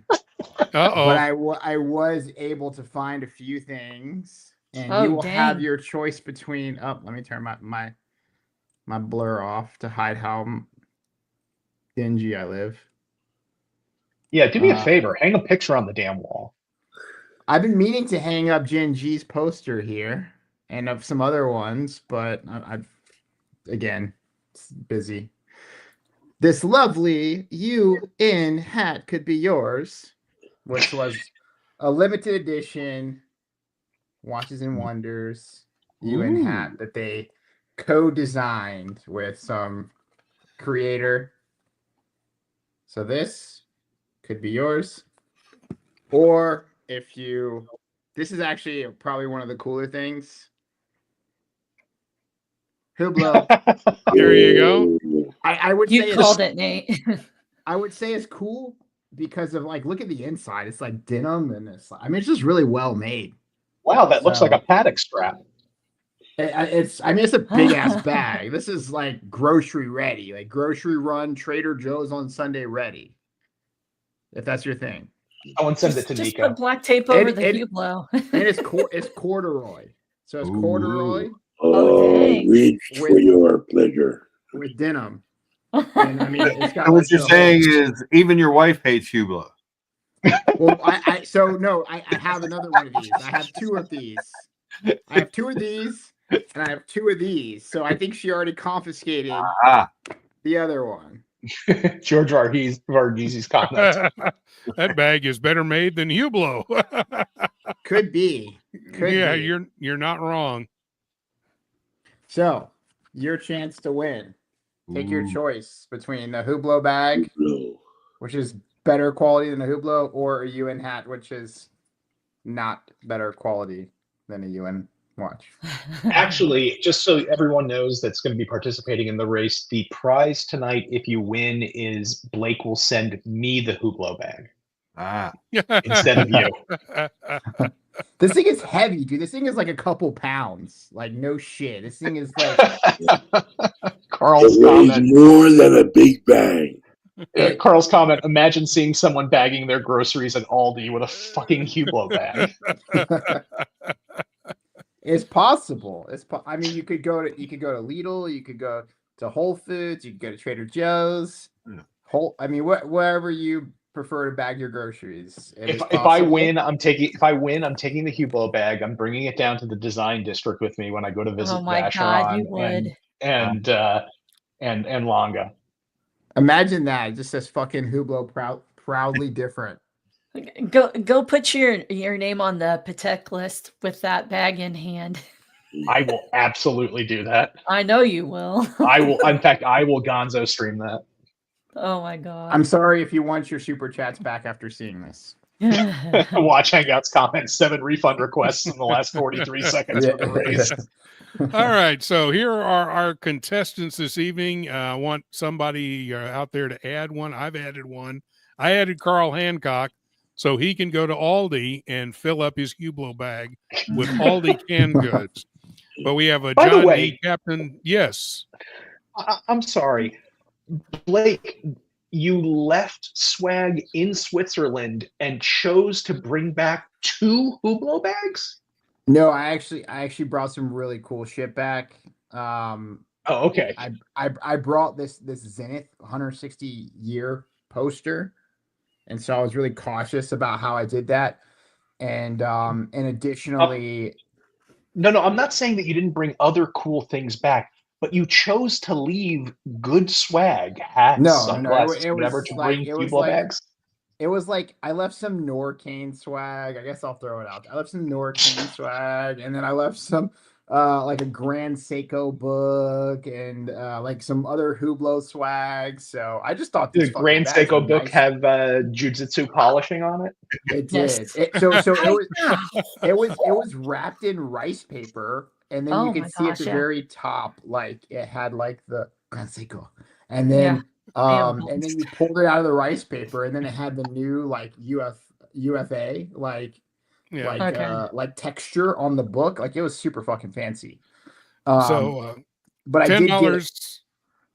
But I was able to find a few things, and you will have your choice between. Oh, let me turn my blur off to hide how dingy I live. Yeah, do me a favor. Hang a picture on the damn wall. I've been meaning to hang up Jen G's poster here and of some other ones, but I've again busy. This lovely UN hat could be yours, which was a limited edition Watches and Wonders UN hat that they co-designed with some creator. So this could be yours. Or if you, this is actually probably one of the cooler things. Hublot. There you go. I would say you called it, Nate. I would say it's cool because of like, look at the inside. It's like denim, and it's it's just really well made. Wow, that looks like a Patek strap. It's a big ass bag. This is like grocery ready, like grocery run Trader Joe's on Sunday ready. If that's your thing. Someone send it to just Nico. put black tape over the Hublot. And it's corduroy. So it's corduroy. Reach for your pleasure. With denim. And I mean, it's got what you're saying is even your wife hates Hublot. Well, I have another one of these. I have two of these. I have two of these, and I have two of these. So I think she already confiscated the other one. George Varghese comment. That bag is better made than Hublot. Could be. Yeah, you're not wrong. So, your chance to win. Take your choice between the Hublot bag, which is better quality than a Hublot, or a UN hat, which is not better quality than a UN watch. Actually, just so everyone knows that's going to be participating in the race, the prize tonight, if you win, is Blake will send me the Hublot bag instead of you. This thing is heavy, dude. This thing is like a couple pounds. Like, no shit. This thing is like Carl's comment. More than a big bang. Carl's comment. Imagine seeing someone bagging their groceries at Aldi with a fucking Hublot bag. It's possible. I mean, you could go to Lidl, you could go to Whole Foods, you could go to Trader Joe's. Wherever you prefer to bag your groceries. If I win, I'm taking the Hublot bag. I'm bringing it down to the design district with me when I go to visit Vacheron and Longa. Imagine that. It just says fucking Hublot proudly different. Go put your name on the Patek list with that bag in hand. I will absolutely do that. I know you will. I will. In fact, I will Gonzo stream that. Oh my god! I'm sorry if you want your super chats back after seeing this. Watch Hangout's comments. 7 refund requests in the last 43 seconds of the race. All right, so here are our contestants this evening. I want somebody out there to add one. I've added one. I added Carl Hancock, so he can go to Aldi and fill up his Hublot bag with Aldi canned goods. But we have a John D. Captain. Yes. I'm sorry. Blake, you left swag in Switzerland and chose to bring back 2 Hublot bags? No, I actually brought some really cool shit back. Okay. I brought this Zenith 160 year poster, and so I was really cautious about how I did that. And additionally, no, I'm not saying that you didn't bring other cool things back, but you chose to leave good swag, hats, sunglasses, whatever, to bring Hublot bags. It was like I left some Norcane swag. I guess I'll throw it out. I left some Norcane swag, and then I left some like a Grand Seiko book and like some other Hublot swag. So I just thought the Grand Seiko book have jujitsu polishing on it. It did. It was wrapped in rice paper, and then you could see at the very top, like it had like the Grand Seiko, and then. And then you pulled it out of the rice paper, and then it had the new like UFA like texture on the book. Like it was super fucking fancy. But $10.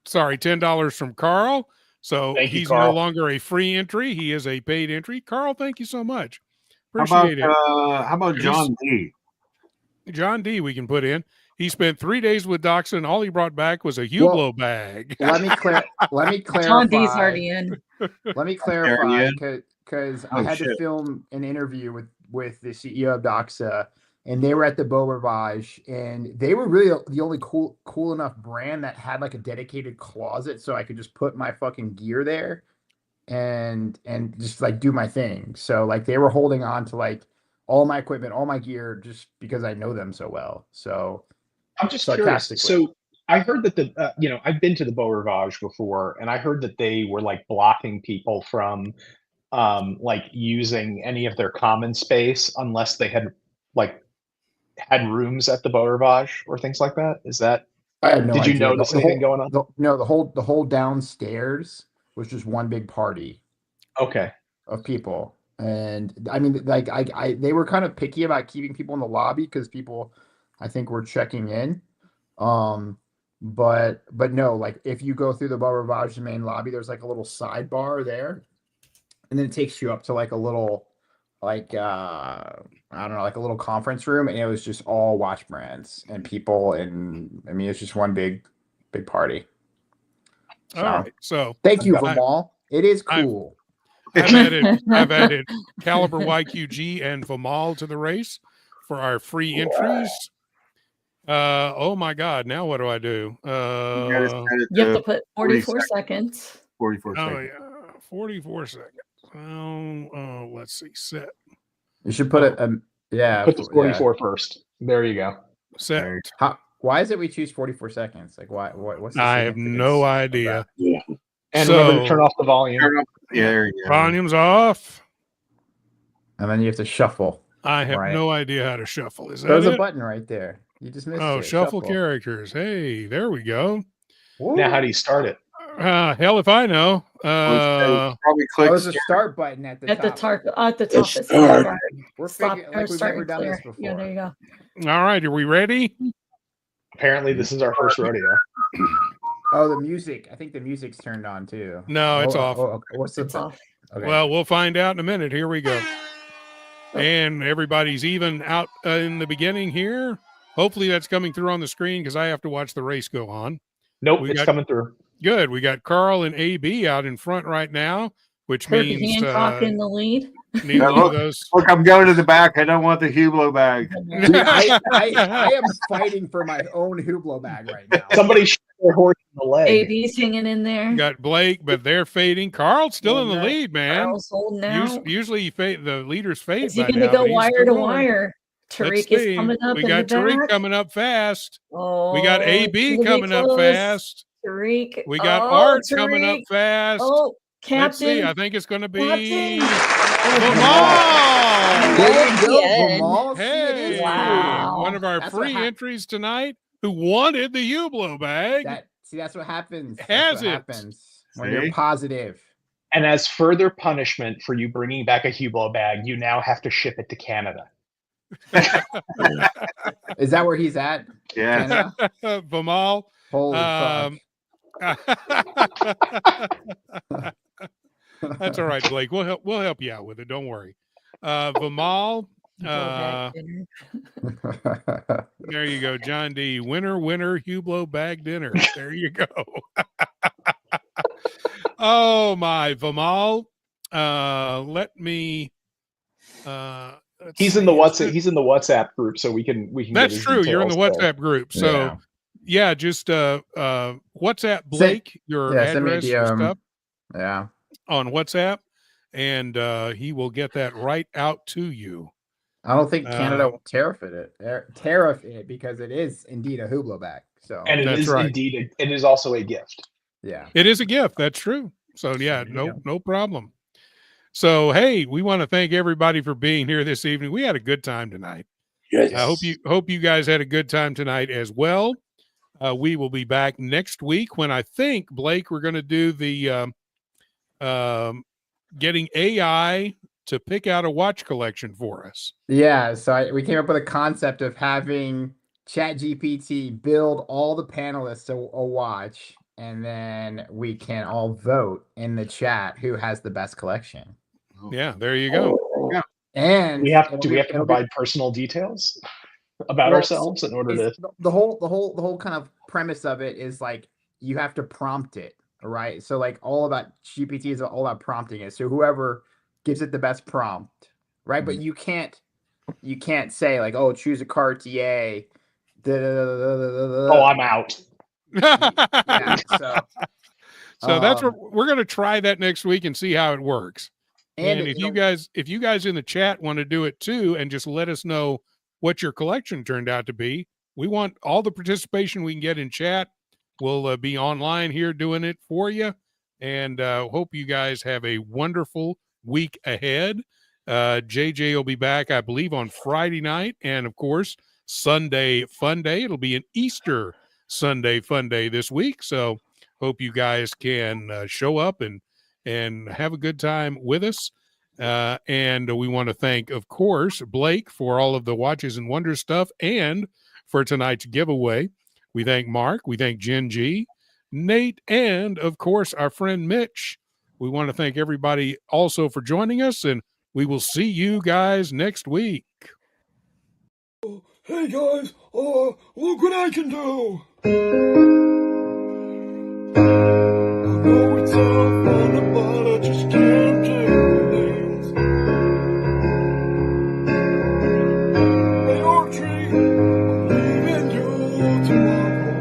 $10 from Carl. So Thank you, he's Carl. no longer a free entry. He is a paid entry. Carl, thank you so much. Appreciate it. How about John D? John D, we can put in. He spent 3 days with Dachshund. All he brought back was a Hublot bag. Let me clarify. John D's already in. Let me clarify because I had to film an interview with the CEO of Doxa, and they were at the Beau Rivage, and they were really the only cool enough brand that had like a dedicated closet, so I could just put my fucking gear there and just like do my thing. So like they were holding on to like all my equipment, all my gear, just because I know them so well. So I'm just curious. So I heard that I've been to the Beau Rivage before, and I heard that they were like blocking people from like using any of their common space unless they had rooms at the Beau Rivage or things like that. Is that? I had no idea. Did you notice anything going on? No, the whole downstairs was just one big party. Okay. Of people. And I mean, like they were kind of picky about keeping people in the lobby because people, I think, were checking in. But no, like if you go through the Beau Rivage, the main lobby, there's like a little sidebar there, and then it takes you up to like a little, like I don't know, like a little conference room, and it was just all watch brands and people, and I mean, it's just one big party. So, all right, so thank you, Vimal. It is cool. I've added Caliber YQG and Vimal to the race for our free entries. Oh my God! Now what do I do? You have to put 44 seconds. 44 seconds. Oh yeah, 44 seconds. Well, let's see. Set. You should put it. Put the 44 first. There you go. Set. Why is it we choose 44 seconds? Like why? What's the I have no idea. Yeah. And remember to turn off the volume. There you go. Volume's off. And then you have to shuffle. I have no idea how to shuffle. Is that There's a button right there. You just missed it. Oh, shuffle characters. Hey, there we go. Now, how do you start it? Hell if I know. Probably click. There's a start button at the top. At the top. Start. We're figuring like we've never done this before. Yeah, there you go. All right, are we ready? Apparently, this is our first rodeo. Oh, the music. I think the music's turned on too. No, it's off. Okay. What's It's off? Okay. Well, we'll find out in a minute. Here we go. And everybody's even out in the beginning here. Hopefully that's coming through on the screen because I have to watch the race go on. Nope, it's coming through. Good. We got Carl and AB out in front right now, which means Hancock in the lead. Look, I'm going to the back. I don't want the Hublot bag. Dude, I am fighting for my own Hublot bag right now. Somebody shot their horse in the leg. AB's hanging in there. Got Blake, but they're fading. Carl's still in the lead, man. Carl's holding out. Usually the leaders fade. Is he going to go wire to wire? Tariq is coming up. We got Tariq coming up fast. Oh, we got AB coming up fast. Tariq. We got Art coming up fast. Oh, Captain. Let's see. I think it's going to be Vimal. Hey, wow. One of our free entries tonight who wanted the Hublot bag. That's what happens. Happens when you're positive. And as further punishment for you bringing back a Hublot bag, you now have to ship it to Canada. Is that where he's at? Yeah. Vimal. Holy fuck. That's all right, Blake. We'll help you out with it. Don't worry. Vimal. There you go, John D. Winner, Hublot bag dinner. There you go. Oh my, Vimal. Let me. He's in the WhatsApp group, so we can. That's true. You're in the WhatsApp group, so yeah. Just WhatsApp Blake your address and stuff. Yeah, on WhatsApp, and he will get that right out to you. I don't think Canada will tariff it because it is indeed a Hublot bag. So and it is indeed it is also a gift. Yeah, it is a gift. That's true. So yeah, no problem. So hey, we want to thank everybody for being here this evening. We had a good time tonight. Yes. I hope you guys had a good time tonight as well. We will be back next week when I think, Blake, we're going to do the getting AI to pick out a watch collection for us. Yeah, so we came up with a concept of having ChatGPT build all the panelists a watch, and then we can all vote in the chat who has the best collection. Yeah, there you go. Yeah. And do we have to provide personal details about ourselves in order to the whole kind of premise of it is like you have to prompt it, right? So like all about GPT is all about prompting it. So whoever gives it the best prompt, right? But you can't say like, oh, choose a Cartier. Oh, I'm out. Yeah, so that's what we're going to try that next week and see how it works. And if you guys in the chat want to do it too, and just let us know what your collection turned out to be, we want all the participation we can get in chat. We'll be online here doing it for you, and hope you guys have a wonderful week ahead. JJ will be back, I believe, on Friday night, and of course Sunday Fun Day. It'll be an Easter Sunday Fun Day this week, so hope you guys can show up and have a good time with us. And we want to thank, of course, Blake for all of the Watches and Wonders stuff and for tonight's giveaway. We thank Mark. We thank Jen G, Nate, and, of course, our friend Mitch. We want to thank everybody also for joining us, and we will see you guys next week. Hey, guys. Look what I can do. I know it's all fun, but I just can't do things. Hey, Archie, I'm leaving you tomorrow.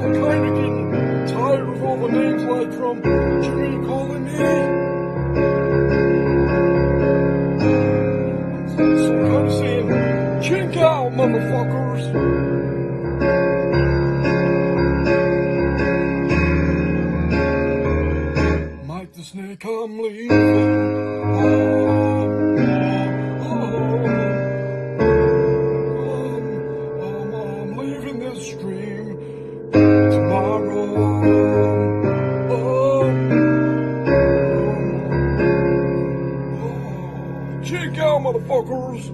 I'm kind of getting tired of all the names like from Jimmy calling me. So I'm kind of saying, chink out, motherfuckers. Mike the Snake, I'm leaving. I'm leaving this stream tomorrow. Check out, motherfuckers.